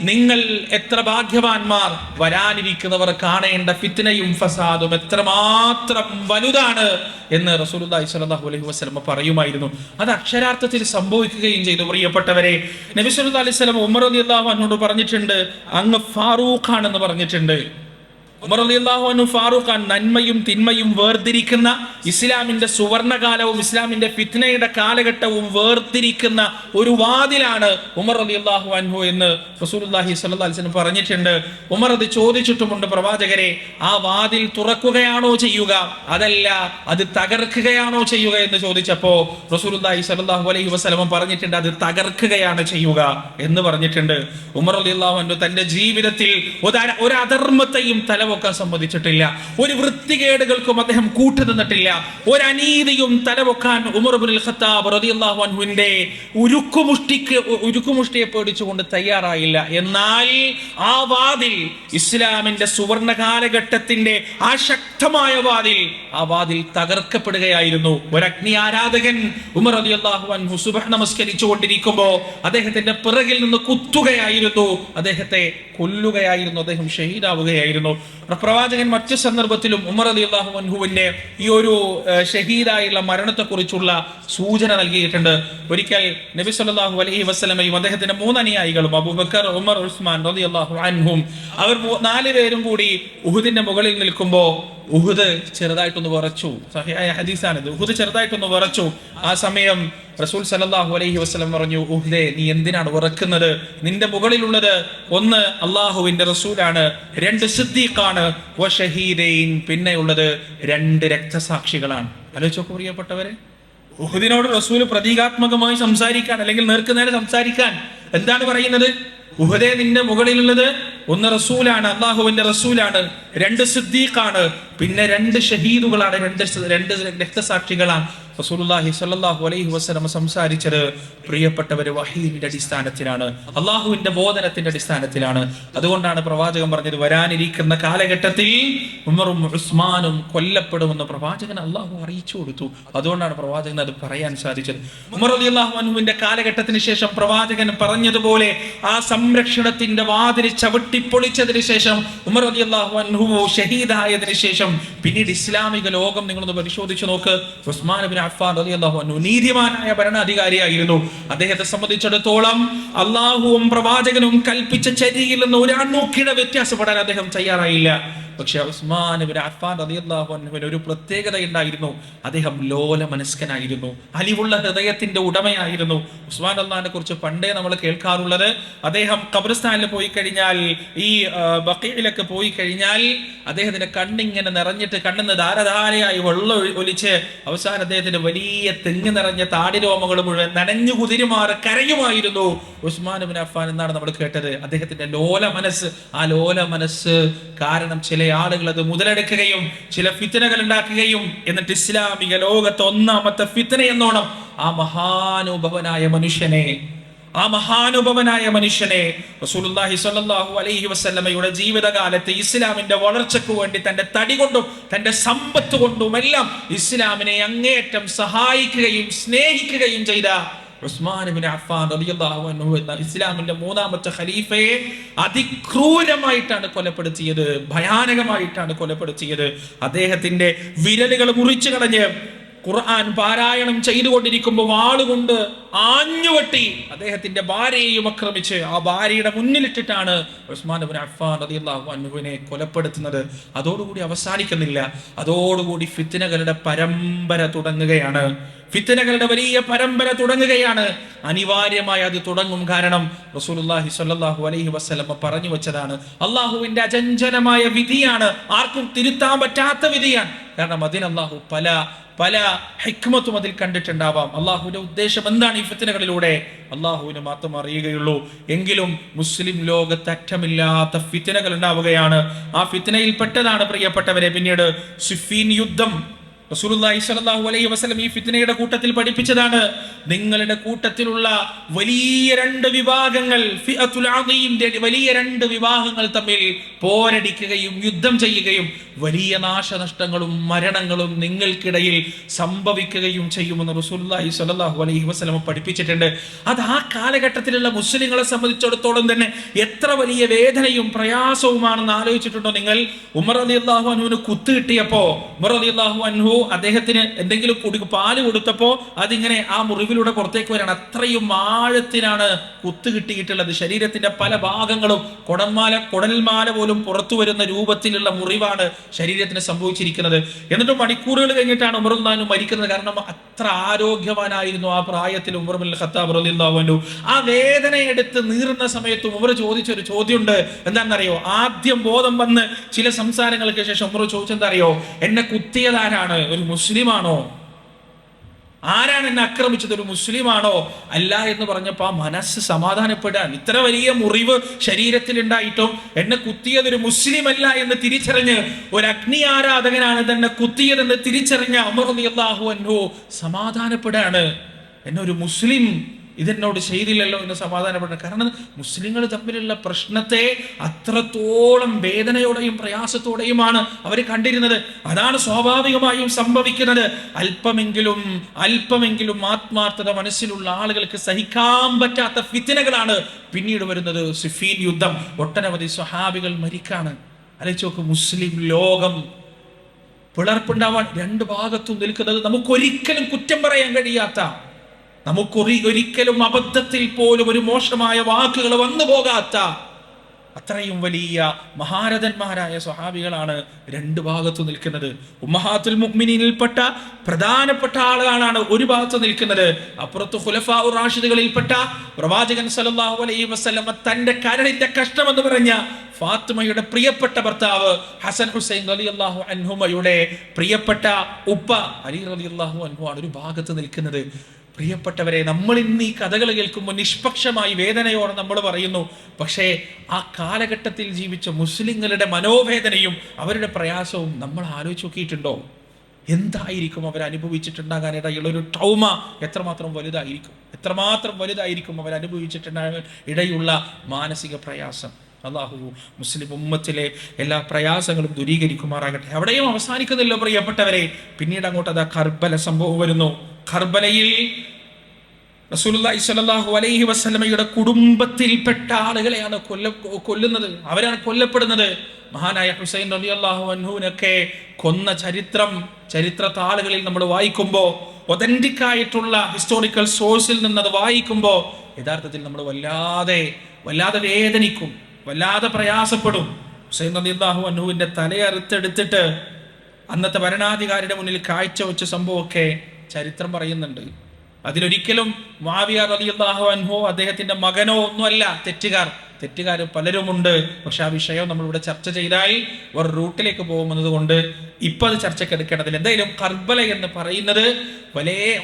നിങ്ങൾ എത്ര ഭാഗ്യവാന്മാർ, വരാനിരിക്കുന്നവർ കാണേണ്ട ഫിത്നയും ഫസാദും എത്രമാത്രം വലുതാണ് എന്ന് റസൂലുള്ളാഹി സ്വല്ലല്ലാഹു അലൈഹി വസല്ലം പറയുമായിരുന്നു. അത് അക്ഷരാർത്ഥത്തിൽ സംഭവിക്കുകയും ചെയ്തു. പ്രിയപ്പെട്ടവരെ, നബി സല്ലല്ലാഹു അലൈഹി വസല്ലം ഉമർ റളിയല്ലാഹു അൻഹുവോട് പറഞ്ഞിട്ടുണ്ട്, അങ്ങ് ഫാറൂഖ് ആണെന്ന് പറഞ്ഞിട്ടുണ്ട്. ഉമർ റളിയല്ലാഹു അൻഹു ഫാറൂഖാൻ, നന്മയും തിന്മയും വേർതിരിക്കുന്ന, ഇസ്ലാമിന്റെ സുവർണകാലവും ഇസ്ലാമിന്റെ ഫിത്നയുടെ കാലഘട്ടവും വേർതിരിക്കുന്ന ഒരു വാതിലാണ് ഉമർ റളിയല്ലാഹു അൻഹു എന്ന് റസൂലുള്ളാഹി സ്വല്ലല്ലാഹു അലൈഹി വസല്ലം പറഞ്ഞിട്ടുണ്ട്. ഉമർ അത് ചോദിച്ചിട്ടുമുണ്ട്, പ്രവാചകരെ, ആ വാതിൽ തുറക്കുകയാണോ ചെയ്യുക, അതല്ല അത് തകർക്കുകയാണോ ചെയ്യുക എന്ന് ചോദിച്ചപ്പോ റസൂലുള്ളാഹി സ്വല്ലല്ലാഹു അലൈഹി വസല്ലം പറഞ്ഞിട്ടുണ്ട്, അത് തകർക്കുകയാണ് ചെയ്യുക എന്ന് പറഞ്ഞിട്ടുണ്ട്. ഉമർ റളിയല്ലാഹു അൻഹു തന്റെ ജീവിതത്തിൽ ഒരു അധർമ്മത്തെയും തലവൊക്കാൻ സമ്മതിച്ചിട്ടില്ല, ഒരു വൃത്തികേടുകൾക്കും അദ്ദേഹം കൂട്ടുനിന്നിട്ടില്ല, ഒരു അനീതിയും തലവൊക്കാൻ ഉമർ ഇബ്നുൽ ഖത്താബ് റളിയല്ലാഹു അൻഹുവിന്റെ ഉരുക്കുമുഷ്ടിയെ പേടിച്ചുകൊണ്ട് തയ്യാറായില്ല. എന്നാൽ ആ വാതിൽ, ഇസ്ലാമിന്റെ സുവർണ കാലഘട്ടത്തിന്റെ ആ ശക്തമായ വാതിൽ, ആ വാതിൽ തകർക്കപ്പെടുകയായിരുന്നു. ഒരു അഗ്നി ആരാധകൻ ഉമർ റളിയല്ലാഹു അൻഹു സുബ്ഹ് നമസ്കരിച്ചു കൊണ്ടിരിക്കുമ്പോ അദ്ദേഹത്തിന്റെ പിറകിൽ നിന്ന് കുത്തുകയായിരുന്നു, അദ്ദേഹത്തെ കൊല്ലുകയായിരുന്നു, അദ്ദേഹം ഷഹീദാവുകയായിരുന്നു. പ്രവാചകൻ മറ്റു സന്ദർഭത്തിലും ഉമർ റളിയല്ലാഹു അൻഹുവിന്റെ ഈ ഒരു ഷഹീദായുള്ള മരണത്തെക്കുറിച്ചുള്ള സൂചന നൽകിയിട്ടുണ്ട്. ഒരിക്കൽ നബി സല്ലല്ലാഹു അലൈഹി വസല്ലമയും അദ്ദേഹത്തിന്റെ 3 അനുയായികളും, അബൂബക്കർ, ഉമർ, ഉസ്മാൻ റളിയല്ലാഹു അൻഹും, അവർ 4 പേരും കൂടി ഉഹുദിന്റെ മുകളിൽ നിൽക്കുമ്പോ ഉഹുദ് ചെറുതായിട്ടൊന്ന് വിറച്ചു. സഹിഹായ ഹദീസാണിത്. ഉഹുദ് ചെറുതായിട്ടൊന്ന് വിറച്ചു. ആ സമയം റസൂൽ സല്ലല്ലാഹു അലൈഹി വസല്ലം പറഞ്ഞു, ഉഹുദേ, നീ എന്തിനാണ് വിറക്കുന്നത്? നിന്റെ മുകളിലുള്ളത് 1 അള്ളാഹുവിന്റെ റസൂലാണ്, 2 സിദ്ദീഖാണ്, വ ഷഹീദൈൻ, പിന്നെയുള്ളത് 2 രക്തസാക്ഷികളാണ്. ആലോചിച്ചോക്കൂ പ്രിയപ്പെട്ടവരെ, ഉഹുദിനോട് റസൂൽ പ്രതീകാത്മകമായി സംസാരിക്കാൻ, അല്ലെങ്കിൽ നേർക്കുനേരെ സംസാരിക്കാൻ എന്താണ് പറയുന്നത്? ഉഹുദേ, നിന്റെ മുകളിലുള്ളത് 1 റസൂലാണ്, അള്ളാഹുവിന്റെ റസൂലാണ്, 2 സിദ്ദീഖാണ്, പിന്നെ 2 ഷഹീദുകളാണ്, 2 രക്തസാക്ഷികളാണ്. റസൂലുള്ളാഹി സ്വല്ലല്ലാഹു അലൈഹി വസല്ലം സംസാരിച്ചത് പ്രിയപ്പെട്ടവരെ വഹീന്റെ അടിസ്ഥാനത്തിലാണ്, അള്ളാഹുവിന്റെ ബോധനത്തിന്റെ അടിസ്ഥാനത്തിലാണ്. അതുകൊണ്ടാണ് പ്രവാചകൻ പറഞ്ഞത്, വരാനിരിക്കുന്ന കാലഘട്ടത്തിൽ ഉമറും ഉസ്മാനും കൊല്ലപ്പെടുമെന്ന് പ്രവാചകൻ അള്ളാഹു അറിയിച്ചു കൊടുത്തു. അതുകൊണ്ടാണ് പ്രവാചകൻ അത് പറയാൻ സാധിച്ചത്. ഉമർ റളിയല്ലാഹു അൻഹുവിന്റെ കാലഘട്ടത്തിന് ശേഷം പ്രവാചകൻ പറഞ്ഞതുപോലെ ആ സംരക്ഷണത്തിന്റെ വാതിൽ ചവിട്ടിപ്പൊളിച്ചതിന് ശേഷം, ഉമർ റളിയല്ലാഹു അൻഹു ഷഹീദായതിനു ശേഷം, പിന്നീട് ഇസ്ലാമിക ലോകം നിങ്ങളൊന്ന് പരിശോധിച്ചു നോക്ക്. ഉസ്മാൻ ഇബ്നു അഫ്ഫാൻ റളിയല്ലാഹു അൻഹു നീതിമാനായ ഭരണാധികാരിയായിരുന്നു. അദ്ദേഹത്തെ സംബന്ധിച്ചിടത്തോളം അള്ളാഹുവും പ്രവാചകനും കൽപ്പിച്ച ചര്യയിൽ നിന്ന് ഒരാണുക്കിട വ്യത്യാസപ്പെടാൻ അദ്ദേഹം തയ്യാറായില്ല. പക്ഷെ ഉസ്മാൻ ഇബ്നു അഫ്ഫാൻ റളിയല്ലാഹു അൻഹുവിന് ഒരു പ്രത്യേകത ഉണ്ടായിരുന്നു. അദ്ദേഹം ലോല മനസ്കനായിരുന്നു, അലിവുള്ള ഹൃദയത്തിന്റെ ഉടമയായിരുന്നു. ഉസ്മാൻ അള്ളാഹിനെ കുറിച്ച് പണ്ടേ നമ്മൾ കേൾക്കാറുള്ളത്, അദ്ദേഹം ഖബർസ്ഥാനിൽ പോയി കഴിഞ്ഞാൽ, ഈ ബഖീഇലൊക്കെ പോയി കഴിഞ്ഞാൽ അദ്ദേഹത്തിന്റെ കണ്ണിങ്ങനെ നിറഞ്ഞിട്ട്, കണ്ണിന്ന് ധാരധാരയായി വെള്ളം ഒലിച്ച് അവസാനം അദ്ദേഹത്തിന്റെ വലിയ തെങ്ങ് നിറഞ്ഞ താടിരോമകൾ മുഴുവൻ നനഞ്ഞു കുതിരുമാറ് കരയുമായിരുന്നു ഉസ്മാൻ ഇബ്നു അഫ്ഫാൻ എന്നാണ് നമ്മൾ കേട്ടത്. അദ്ദേഹത്തിന്റെ ലോല മനസ്സ്, ആ ലോല മനസ്സ് കാരണം ചില ആളുകൾ അത് മുതലെടുക്കുകയും ചില ഫിത്നകൾ ഉണ്ടാക്കുകയും, എന്നിട്ട് ഇസ്ലാമിക ലോകത്ത് 1ാമത്തെ ഫിത്ന എന്നോണം ആ മഹാനുഭവനായ മനുഷ്യനെ റസൂലുള്ളാഹി സ്വല്ലല്ലാഹു അലൈഹി വസല്ലമയുടെ ജീവിതകാലത്ത് ഇസ്ലാമിന്റെ വളർച്ചയ്ക്ക് വേണ്ടി തന്റെ തടി കൊണ്ടും തന്റെ സമ്പത്ത് കൊണ്ടും എല്ലാം ഇസ്ലാമിനെ അങ്ങേയറ്റം സഹായിക്കുകയും സ്നേഹിക്കുകയും ചെയ്ത ഉസ്മാൻ ഇബ്നു അഫ്ഫാൻ റളിയല്ലാഹു അൻഹു എന്ന ഇസ്ലാമിന്റെ 3ാമത്തെ ഖലീഫയെ അതിക്രൂരമായിട്ടാണ് കൊലപ്പെടുത്തിയത്, ഭയാനകമായിട്ടാണ് കൊലപ്പെടുത്തിയത്. അദ്ദേഹത്തിന്റെ വിരലുകൾ മുറിച്ചു കളഞ്ഞ് ഖുർആൻ പാരായണം ചെയ്തുകൊണ്ടിരിക്കുമ്പോൾ വാളുകൊണ്ട് ആഞ്ഞുവെട്ടി അദ്ദേഹത്തിന്റെ ഭാര്യയെയും ആക്രമിച്ച് ആ ഭാര്യയുടെ മുന്നിലിട്ടിട്ടാണ് ഉസ്മാൻ ഇബ്നു അഫ്ഫാൻ റളിയല്ലാഹു അൻഹുവിനെ കൊലപ്പെടുത്തുന്നത്. അതോടുകൂടി അവസാനിക്കുന്നില്ല, അതോടുകൂടി ഫിത്നകളുടെ പരമ്പര തുടങ്ങുകയാണ്. ഫിത്നകളുടെ വലിയ പരമ്പര തുടങ്ങുകയാണ്. അനിവാര്യമായി അത് തുടങ്ങും. കാരണം റസൂലുള്ളാഹി സ്വല്ലല്ലാഹു അലൈഹി വസല്ലം പറഞ്ഞു വെച്ചതാണ്, അള്ളാഹുവിന്റെ അചഞ്ചലമായ വിധിയാണ്, ആർക്കും തിരുത്താൻ പറ്റാത്ത വിധിയാണ്. കാരണം അതിന് അള്ളാഹു പല ഹിക്മത്തും അതിൽ കണ്ടിട്ടുണ്ടാവാം. അള്ളാഹുവിന്റെ ഉദ്ദേശം എന്താണ് ഈ ഫിത്നകളിലൂടെ അള്ളാഹുവിന് മാത്രം അറിയുകയുള്ളൂ. എങ്കിലും മുസ്ലിം ലോകത്ത് അറ്റമില്ലാത്ത ഫിത്നകൾ ഉണ്ടാവുകയാണ്. ആ ഫിത്നയിൽ പെട്ടതാണ് പ്രിയപ്പെട്ടവരെ പിന്നീട് സിഫീൻ യുദ്ധം. റസൂലുള്ളാഹി സ്വല്ലല്ലാഹു അലൈഹി വസല്ലം ഈ ഫിത്നയുടെ കൂട്ടത്തിൽ പഠിപ്പിച്ചതാണ്, നിങ്ങളുടെ കൂട്ടത്തിലുള്ള വലിയ 2 വിഭാഗങ്ങൾ, ഫിഅത്തുൽ അദീമിന്റെ വലിയ 2 വിഭാഗങ്ങൾ തമ്മിൽ പോരടിക്കുകയും യുദ്ധം ചെയ്യുകയും വലിയ നാശനഷ്ടങ്ങളും മരണങ്ങളും നിങ്ങൾക്കിടയിൽ സംഭവിക്കുകയും ചെയ്യുമെന്ന് റസൂലുള്ളാഹി സ്വല്ലല്ലാഹു അലൈഹി വസല്ലം പഠിപ്പിച്ചിട്ടുണ്ട്. അത് ആ കാലഘട്ടത്തിലുള്ള മുസ്ലിങ്ങളെ സംബന്ധിച്ചിടത്തോളം തന്നെ എത്ര വലിയ വേദനയും പ്രയാസവുമാണെന്ന് ആലോചിച്ചിട്ടുണ്ടോ നിങ്ങൾ? ഉമർ റളിയല്ലാഹു അൻഹുവിന് കുത്ത് കിട്ടിയപ്പോ ഉമർ റളിയല്ലാഹു അൻഹു അദ്ദേഹത്തിന് എന്തെങ്കിലും പാല് കൊടുത്തപ്പോൾ അതിങ്ങനെ ആ മുറിവിലൂടെ പുറത്തേക്ക് വരാണ്. അത്രയും ആഴത്തിനാണ് കുത്ത് കിട്ടിയിട്ടുള്ളത്. ശരീരത്തിന്റെ പല ഭാഗങ്ങളും കുടൽമാല പോലും പുറത്തു വരുന്ന രൂപത്തിലുള്ള മുറിവാണ് ശരീരത്തിന് സംഭവിച്ചിരിക്കുന്നത്. എന്നിട്ട് മണിക്കൂറുകൾ കഴിഞ്ഞിട്ടാണ് ഉമർ റളിയല്ലാഹു മരിക്കുന്നത്. കാരണം അത്ര ആരോഗ്യവാനായിരുന്നു ആ പ്രായത്തിൽ ഉമർ ഇബ്നുൽ ഖത്താബ് റളിയല്ലാഹു അൻഹു. ആ വേദനയെടുത്ത് നീറുന്ന സമയത്ത് ഉമർ ചോദിച്ചൊരു ചോദ്യമുണ്ട്. എന്താണെന്നറിയോ? ആദ്യം ബോധം വന്ന് ചില സംസാരങ്ങൾക്ക് ശേഷം ഉമർ ചോദിച്ചെന്തറിയോ? എന്നെ കുത്തിയതാരാണ്? ഒരു മുസ്ലിമാണോ? ആരാണ് എന്നെ ആക്രമിച്ചത്? ഒരു മുസ്ലിമാണോ? അല്ല എന്ന് പറഞ്ഞപ്പോൾ ആ മനസ്സ് സമാധാനപ്പെടാൻ, ഇത്ര വലിയ മുറിവ് ശരീരത്തിൽ ഉണ്ടായിട്ടും എന്നെ കുത്തിയത് ഒരു മുസ്ലിം അല്ല എന്ന് തിരിച്ചറിഞ്ഞ്, ഒരു അഗ്നി ആരാധകനാണ് തന്നെ കുത്തിയതെന്ന് തിരിച്ചറിഞ്ഞ ഉമർ റളിയല്ലാഹു അൻഹു സമാധാനപ്പെടാണ്. എന്നെ ഒരു മുസ്ലിം ഇതെന്നോട് ചെയ്തില്ലല്ലോ എന്ന് സമാധാനപ്പെടുന്നത്. കാരണം മുസ്ലിങ്ങൾ തമ്മിലുള്ള പ്രശ്നത്തെ അത്രത്തോളം വേദനയോടെയും പ്രയാസത്തോടെയുമാണ് അവർ കണ്ടിരുന്നത്. അതാണ് സ്വാഭാവികമായും സംഭവിക്കുന്നത്. അല്പമെങ്കിലും ആത്മാർത്ഥത മനസ്സിലുള്ള ആളുകൾക്ക് സഹിക്കാൻ പറ്റാത്ത ഫിത്നകളാണ് പിന്നീട് വരുന്നത്. സിഫീൻ യുദ്ധം, ഒട്ടനവധി സ്വഹാബികൾ മരിക്കാണ്. ആലോചിച്ച് നോക്ക്, മുസ്ലിം ലോകം പിളർപ്പുണ്ടാവാൻ രണ്ട് ഭാഗത്തും നിൽക്കുന്നത് നമുക്കൊരിക്കലും കുറ്റം പറയാൻ കഴിയാത്ത, നമുക്കൊരിക്കലും അബദ്ധത്തിൽ പോലും ഒരു മോശമായ വാക്കുകൾ വന്നു പോകാത്ത അത്രയും വലിയ മഹാരഥന്മാരായ സ്വഹാബികളാണ് രണ്ട് ഭാഗത്തു നിൽക്കുന്നത്. ഉമ്മഹാത്തുൽ മുഅ്മിനീനിൽപ്പെട്ട പ്രധാനപ്പെട്ട ആളുകളാണ് ഒരു ഭാഗത്ത് നിൽക്കുന്നത്. അപ്പുറത്ത് ഖുലഫാഉ റാഷിദുകളിൽപ്പെട്ട പ്രവാചകൻ സല്ലല്ലാഹു അലൈഹി വസല്ലം തന്റെ കരളിന്റെ കഷ്ടമെന്ന് പറഞ്ഞ ഫാത്തിമയുടെ പ്രിയപ്പെട്ട ഭർത്താവ് ഹസൻ ഹുസൈൻ റളിയല്ലാഹു അൻഹുമയുടെ പ്രിയപ്പെട്ട ഉപ്പ അലി റളിയല്ലാഹു അൻഹു ആണ് ഒരു ഭാഗത്ത് നിൽക്കുന്നത്. പ്രിയപ്പെട്ടവരെ, നമ്മൾ ഇന്ന് ഈ കഥകൾ കേൾക്കുമ്പോൾ നിഷ്പക്ഷമായി വേദനയോടെ നമ്മൾ പറയുന്നു. പക്ഷേ ആ കാലഘട്ടത്തിൽ ജീവിച്ച മുസ്ലിങ്ങളുടെ മനോവേദനയും അവരുടെ പ്രയാസവും നമ്മൾ ആലോചിച്ച് നോക്കിയിട്ടുണ്ടോ? എന്തായിരിക്കും അവർ അനുഭവിച്ചിട്ടുണ്ടാകാനിടയുള്ള ഒരു ട്രൗമ? എത്രമാത്രം വലുതായിരിക്കും അവർ അനുഭവിച്ചിട്ടുണ്ടാകാൻ ഇടയുള്ള മാനസിക പ്രയാസം. അല്ലാഹു മുസ്ലിം ഉമ്മത്തിലെ എല്ലാ പ്രയാസങ്ങളും ദൂരീകരിക്കുമാറാകട്ടെ. അവിടെയും അവസാനിക്കുന്നില്ല പ്രിയപ്പെട്ടവരെ. പിന്നീട് അങ്ങോട്ട് അതാ കർബല സംഭവം വരുന്നു. കർബലയിൽ റസൂലുള്ളാഹി സ്വല്ലല്ലാഹു അലൈഹി വസല്ലമയുടെ കുടുംബത്തിൽപ്പെട്ട ആളുകളെയാണ് കൊല്ലുന്നത്. അവരാണ് കൊല്ലപ്പെടുന്നത്. മഹാനായ ഹുസൈൻ റളിയല്ലാഹു അൻഹുവിനൊക്കെ കൊന്ന ചരിത്ര താളുകളിൽ നമ്മൾ വായിക്കുമ്പോൾ, ഒതന്റിക് ആയിട്ടുള്ള ഹിസ്റ്റോറിക്കൽ സോഴ്സിൽ നിന്നത് വായിക്കുമ്പോൾ യഥാർത്ഥത്തിൽ നമ്മൾ വല്ലാതെ വേദനിക്കും, വല്ലാതെ പ്രയാസപ്പെടും. ഹുസൈൻ റളിയല്ലാഹു അൻഹുവിന്റെ തലയറുത്തെടുത്തിട്ട് അന്നത്തെ ഭരണാധികാരിയുടെ മുന്നിൽ കാഴ്ചവെച്ച സംഭവമൊക്കെ ചരിത്രം പറയുന്നുണ്ട്. അതിലൊരിക്കലും മുആവിയ റളിയല്ലാഹു അൻഹു അദ്ദേഹത്തിന്റെ മകനോ ഒന്നുമല്ല തെറ്റുകാർ പലരുമുണ്ട്. പക്ഷെ ആ വിഷയം നമ്മളിവിടെ ചർച്ച ചെയ്താൽ ഒരു റൂട്ടിലേക്ക് പോകുന്നത് കൊണ്ട് ഇപ്പൊ അത് ചർച്ചയ്ക്ക് എടുക്കേണ്ടതില്ല. എന്തായാലും കർബല എന്ന് പറയുന്നത്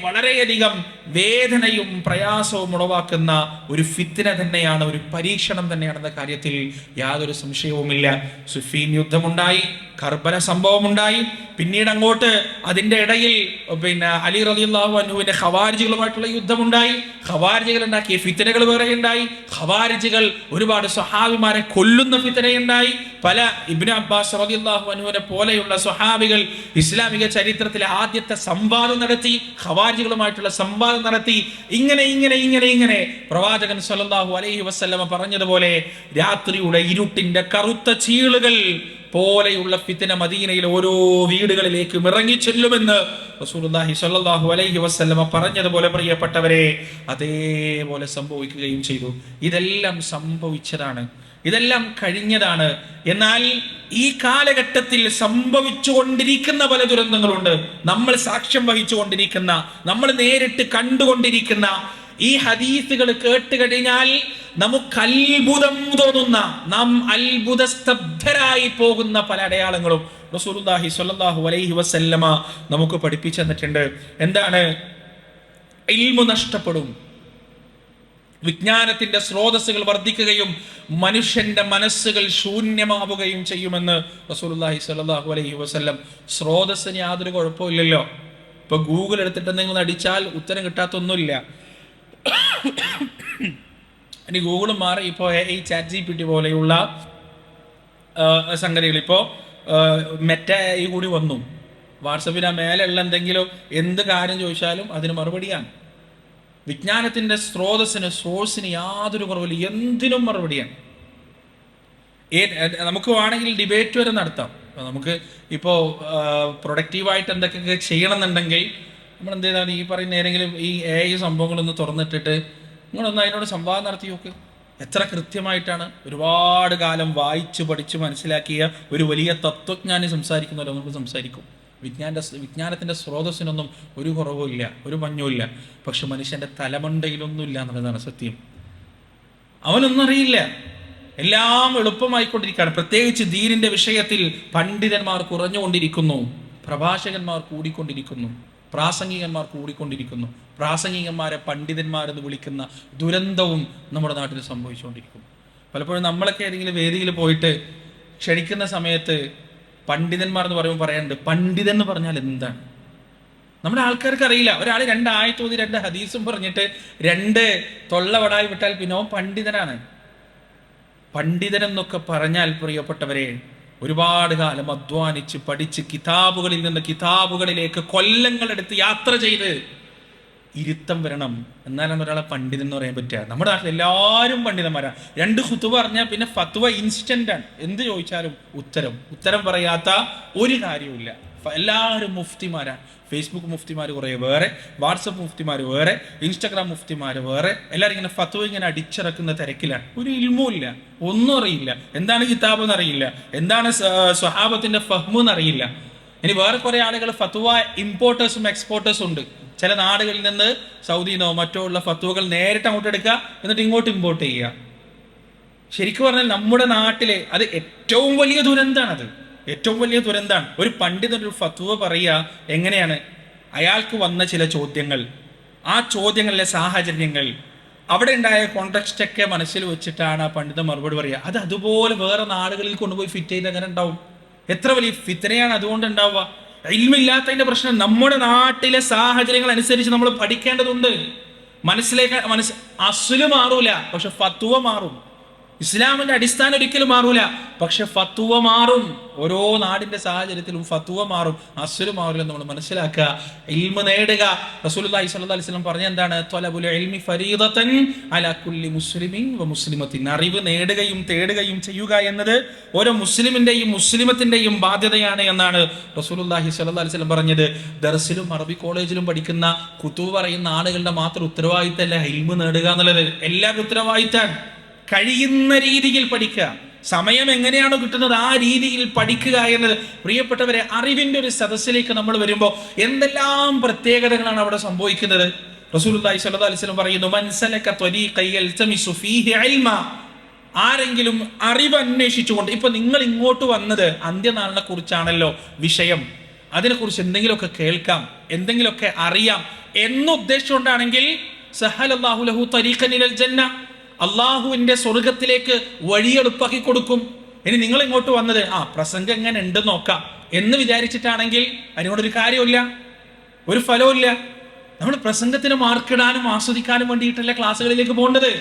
വളരെയധികം വേദനയും പ്രയാസവും ഉളവാക്കുന്ന ഒരു ഫിത്ന തന്നെയാണ്, ഒരു പരീക്ഷണം തന്നെയാണെന്ന കാര്യത്തിൽ യാതൊരു സംശയവുമില്ല. സുഫീൻ യുദ്ധമുണ്ടായി, കർബല സംഭവമുണ്ടായി. പിന്നീട് അങ്ങോട്ട് അതിന്റെ ഇടയിൽ അലി റളിയല്ലാഹു അൻഹുവിന്റെ ഖവാരിജികളുമായിട്ടുള്ള യുദ്ധമുണ്ടായി. ഖവാരിജികൾ ഉണ്ടാക്കിയ ഫിത്നകൾ വേറെ ഉണ്ടായി. ഖവാരിജികൾ ഒരുപാട് സ്വഹാബിമാരെ കൊല്ലുന്ന ഫിത്നയുണ്ടായി. പല ഇബ്നു അബ്ബാസ് റളിയല്ലാഹു അൻഹുവിനെ പോലെയുള്ള സ്വഹാബികൾ ഇസ്ലാമിക ചരിത്രത്തിലെ ആദ്യത്തെ സംവാദം നടത്തി, ഖവാരിജികളുമായിട്ടുള്ള സംവാദം നടത്തി. ഇങ്ങനെ പ്രവാചകൻ സല്ലല്ലാഹു അലൈഹി വസല്ലമ പറഞ്ഞതുപോലെ രാത്രിയുടെ ഇരുട്ടിന്റെ കറുത്ത ചീളുകൾ പോലെയുള്ള ഫിത്ന മദീനയിലെ ഓരോ വീടുകളിലേക്ക് ഇറങ്ങി ചെല്ലുമെന്ന് റസൂലുള്ളാഹി സ്വല്ലല്ലാഹു അലൈഹി വസല്ലമ പറഞ്ഞതുപോലെ പ്രിയപ്പെട്ടവരെ അതേപോലെ സംഭവിക്കുകയും ചെയ്തു. ഇതെല്ലാം സംഭവിച്ചതാണ്, ഇതെല്ലാം കഴിഞ്ഞതാണ്. എന്നാൽ ഈ കാലഘട്ടത്തിൽ സംഭവിച്ചുകൊണ്ടിരിക്കുന്ന പല ദുരന്തങ്ങളുണ്ട്. നമ്മൾ സാക്ഷ്യം വഹിച്ചുകൊണ്ടിരിക്കുന്ന, നമ്മൾ നേരിട്ട് കണ്ടുകൊണ്ടിരിക്കുന്ന ഈ ഹദീസുകൾ കേട്ട് കഴിഞ്ഞാൽ നമുക്ക് അത്ഭുതം തോന്നുന്ന, നാം അത്ഭുതസ്തബ്ധരായി പോകുന്ന പല അടയാളങ്ങളും റസൂലുള്ളാഹി സ്വല്ലല്ലാഹു അലൈഹി വസല്ലമ നമുക്ക് പഠിപ്പിച്ചു തന്നിട്ടുണ്ട്. എന്താണ്? ഇൽമു നഷ്ടപ്പെടും, വിജ്ഞാനത്തിന്റെ സ്രോതസ്സുകൾ വർദ്ധിക്കുകയും മനുഷ്യന്റെ മനസ്സുകൾ ശൂന്യമാവുകയും ചെയ്യുമെന്ന് റസൂലുള്ളാഹി സ്വല്ലല്ലാഹു അലൈഹി വസല്ലം. സ്രോതസ്സിന് യാതൊരു കുഴപ്പമില്ലല്ലോ. ഇപ്പൊ ഗൂഗിൾ എടുത്തിട്ട് എന്തെങ്കിലും അടിച്ചാൽ ഉത്തരം കിട്ടാത്തൊന്നുമില്ല. ഇനി ഗൂഗിളും മാറി ഇപ്പോൾ ഈ ചാറ്റ് GPT പോലെയുള്ള സംഗതികൾ, ഇപ്പോൾ മെറ്റ AI കൂടി വന്നു. വാട്സപ്പിന് മേലെയുള്ള എന്തെങ്കിലും എന്ത് കാര്യം ചോദിച്ചാലും അതിന് മറുപടിയാണ്. വിജ്ഞാനത്തിന്റെ സോഴ്സിന് യാതൊരു കുറവില്ല, എന്തിനും മറുപടിയാണ്. നമുക്ക് വേണമെങ്കിൽ ഡിബേറ്റ് വരെ നടത്താം. നമുക്ക് ഇപ്പോൾ പ്രൊഡക്റ്റീവായിട്ട് എന്തൊക്കെ ചെയ്യണമെന്നുണ്ടെങ്കിൽ നമ്മൾ എന്ത് ചെയ്താൽ ഈ പറയുന്ന ഏതെങ്കിലും ഈ AI സംഭവങ്ങളൊന്ന് തുറന്നിട്ടിട്ട് നിങ്ങളൊന്ന് അതിനോട് സംവാദം നടത്തി നോക്ക്. എത്ര കൃത്യമായിട്ടാണ് ഒരുപാട് കാലം വായിച്ച് പഠിച്ച് മനസ്സിലാക്കിയ ഒരു വലിയ തത്വജ്ഞാനി സംസാരിക്കുന്നവരോ നമ്മൾ സംസാരിക്കും. വിജ്ഞാനത്തിൻ്റെ സ്രോതസ്സിനൊന്നും ഒരു കുറവുമില്ല, ഒരു മഞ്ഞുമില്ല. പക്ഷെ മനുഷ്യൻ്റെ തലമണ്ടയിലൊന്നുമില്ല എന്നുള്ളതാണ് സത്യം. അവനൊന്നും അറിയില്ല, എല്ലാം എളുപ്പമായിക്കൊണ്ടിരിക്കുകയാണ്. പ്രത്യേകിച്ച് ദീനിൻ്റെ വിഷയത്തിൽ പണ്ഡിതന്മാർ കുറഞ്ഞുകൊണ്ടിരിക്കുന്നു, പ്രഭാഷകന്മാർ കൂടിക്കൊണ്ടിരിക്കുന്നു, പ്രാസംഗികന്മാർ കൂടിക്കൊണ്ടിരിക്കുന്നു. പ്രാസംഗികന്മാരെ പണ്ഡിതന്മാരെന്ന് വിളിക്കുന്ന ദുരന്തവും നമ്മുടെ നാട്ടിൽ സംഭവിച്ചുകൊണ്ടിരിക്കുന്നു. പലപ്പോഴും നമ്മളൊക്കെ ഏതെങ്കിലും വേദിയിൽ പോയിട്ട് ക്ഷണിക്കുന്ന സമയത്ത് പണ്ഡിതന്മാർ എന്ന് പറയുമ്പോൾ പറയാനുണ്ട്, പണ്ഡിതൻ എന്ന് പറഞ്ഞാൽ എന്താണ്? നമ്മുടെ ആൾക്കാർക്ക് അറിയില്ല. ഒരാൾ 2 ആയത്ത് ഓതി 2 ഹദീസും പറഞ്ഞിട്ട് 2 തൊള്ളവടായി വിട്ടാൽ പിന്നെ അവൻ പണ്ഡിതനാണ്. പണ്ഡിതൻ എന്നൊക്കെ പറഞ്ഞാൽ പ്രിയപ്പെട്ടവരെ, ഒരുപാട് കാലം അധ്വാനിച്ച് പഠിച്ച് കിതാബുകളിൽ നിന്ന് കിതാബുകളിലേക്ക് കൊല്ലങ്ങളെടുത്ത് യാത്ര ചെയ്ത് ഇരുത്തം വരണം, എന്നാലാണ് ഒരാളെ പണ്ഡിതൻ എന്ന് പറയാൻ പറ്റുക. നമ്മുടെ നാട്ടിൽ എല്ലാവരും പണ്ഡിതന്മാരാണ്. 2 ഖുതുബ പറഞ്ഞാൽ പിന്നെ ഫത്വ ഇൻസ്റ്റന്റ് ആണ്. എന്ത് ചോദിച്ചാലും ഉത്തരം പറയാത്ത ഒരു കാര്യമില്ല. എല്ലാവരും മുഫ്തിമാരാണ്. ഫേസ്ബുക്ക് മുഫ്തിമാർ കുറേ വേറെ, വാട്സപ്പ് മുഫ്തിമാർ വേറെ, ഇൻസ്റ്റാഗ്രാം മുഫ്തിമാർ വേറെ. എല്ലാവരും ഇങ്ങനെ ഫത്വ ഇങ്ങനെ അടിച്ചിറക്കുന്ന തിരക്കിലാണ്. ഒരു ഇൽമുമില്ല, ഒന്നും അറിയില്ല. എന്താണ് കിതാബ് എന്നറിയില്ല, എന്താണ് സ്വഹാബത്തിന്റെ ഫഹ്മു എന്നറിയില്ല. ഇനി വേറെ കുറെ ആളുകൾ ഫത്വ ഇമ്പോർട്ടേഴ്സും എക്സ്പോർട്ടേഴ്സും ഉണ്ട്. ചില നാടുകളിൽ നിന്ന് സൗദിന്നോ മറ്റോ ഉള്ള ഫത്വകൾ നേരിട്ട് അങ്ങോട്ട് എടുക്കുക, എന്നിട്ട് ഇങ്ങോട്ട് ഇമ്പോർട്ട് ചെയ്യുക. ശരിക്കും പറഞ്ഞാൽ നമ്മുടെ നാട്ടിലെ അത് ഏറ്റവും വലിയ ദുരന്തമാണത്. ഏറ്റവും വലിയ ദുരന്തമാണ്. ഒരു പണ്ഡിതൻ ഒരു ഫത്വ പറയുക എങ്ങനെയാണ്? അയാൾക്ക് വന്ന ചില ചോദ്യങ്ങൾ, ആ ചോദ്യങ്ങളിലെ സാഹചര്യങ്ങൾ, അവിടെ ഉണ്ടായ കോൺടെക്സ്റ്റ് ഒക്കെ മനസ്സിൽ വെച്ചിട്ടാണ് ആ പണ്ഡിതൻ മറുപടി പറയുക. അത് അതുപോലെ വേറെ നാടുകളിൽ കൊണ്ടുപോയി ഫിറ്റ് ചെയ്ത് അങ്ങനെ ഉണ്ടാവും. എത്ര വലിയ ഫിത്നയാണ് അതുകൊണ്ട് ഉണ്ടാവുക. ഇൽമില്ലാത്തതിന്റെ പ്രശ്നം നമ്മുടെ നാട്ടിലെ സാഹചര്യങ്ങൾ അനുസരിച്ച് നമ്മൾ പഠിക്കേണ്ടതുണ്ട്. അസ്ല് മാറൂല, പക്ഷെ ഫത്വ മാറും. ഇസ്ലാമിന്റെ അടിസ്ഥാനം ഒരിക്കലും മാറൂല, പക്ഷെ ഫത്വ മാറും. ഓരോ നാടിന്റെ സാഹചര്യത്തിലും ഫത്വ മാറും, അസ്ല് മാറില്ല. നമ്മൾ മനസ്സിലാക്കുക, ഇൽമ നേടുക. റസൂലുള്ളാഹി സ്വല്ലല്ലാഹു അലൈഹി വസല്ലം പറഞ്ഞ എന്താണ്? ത്വലബുൽ ഇൽമി ഫരീദതൻ അലാ കുല്ലി മുസ്ലിമിൻ വ മുസ്ലിമത്തിൻ. അറിവ് നേടുകയും തേടുകയും ചെയ്യുക എന്നത് ഓരോ മുസ്ലിമിന്റെയും മുസ്ലിമത്തിന്റെയും ബാധ്യതയാണ് എന്നാണ് റസൂലുള്ളാഹി സ്വല്ലല്ലാഹു അലൈഹി വസല്ലം പറഞ്ഞത്. ദർസിലും അറബി കോളേജിലും പഠിക്കുന്ന കുതുബ് പറയുന്ന ആളുകളുടെ മാത്രം ഉത്തരവാദിത്തമല്ല ഇൽമ നേടുക എന്നുള്ളത്. എല്ലാവരും ഉത്തരവാദിത്തമാണ്. കഴിയുന്ന രീതിയിൽ പഠിക്കുക. സമയം എങ്ങനെയാണോ കിട്ടുന്നത് ആ രീതിയിൽ പഠിക്കുക എന്നത്. പ്രിയപ്പെട്ടവരെ, അറിവിന്റെ ഒരു സദസ്സിലേക്ക് നമ്മൾ വരുമ്പോൾ എന്തെല്ലാം പ്രത്യേകതകളാണ് അവിടെ സംഭവിക്കുന്നത്. റസൂലുള്ളാഹി സ്വല്ലല്ലാഹു അലൈഹി വസല്ലം പറയുന്നു, മൻ സലക ത്വരീഖൻ യൽതമിസു ഫീഹി ഇൽമ. ആരെങ്കിലും അറിവ് അന്വേഷിച്ചുകൊണ്ട്, ഇപ്പൊ നിങ്ങൾ ഇങ്ങോട്ട് വന്നത് അന്ത്യനാളിനെ കുറിച്ചാണല്ലോ വിഷയം, അതിനെക്കുറിച്ച് എന്തെങ്കിലുമൊക്കെ കേൾക്കാം, എന്തെങ്കിലുമൊക്കെ അറിയാം എന്നുദ്ദേശിച്ചുകൊണ്ടാണെങ്കിൽ സഹലല്ലാഹു ലഹു ത്വരീഖൻ ഇലൽ ജന്ന, അള്ളാഹുവിന്റെ സ്വർഗത്തിലേക്ക് വഴി എളുപ്പാക്കി കൊടുക്കും. ഇനി നിങ്ങൾ ഇങ്ങോട്ട് വന്നത് പ്രസംഗം എങ്ങനെ ഉണ്ട് നോക്കാം എന്ന് വിചാരിച്ചിട്ടാണെങ്കിൽ അതിനോടൊരു കാര്യമില്ല, ഒരു ഫലവും. നമ്മൾ പ്രസംഗത്തിന് മാർക്കിടാനും ആസ്വദിക്കാനും വേണ്ടിയിട്ടല്ല ക്ലാസ്സുകളിലേക്ക് പോകേണ്ടത്.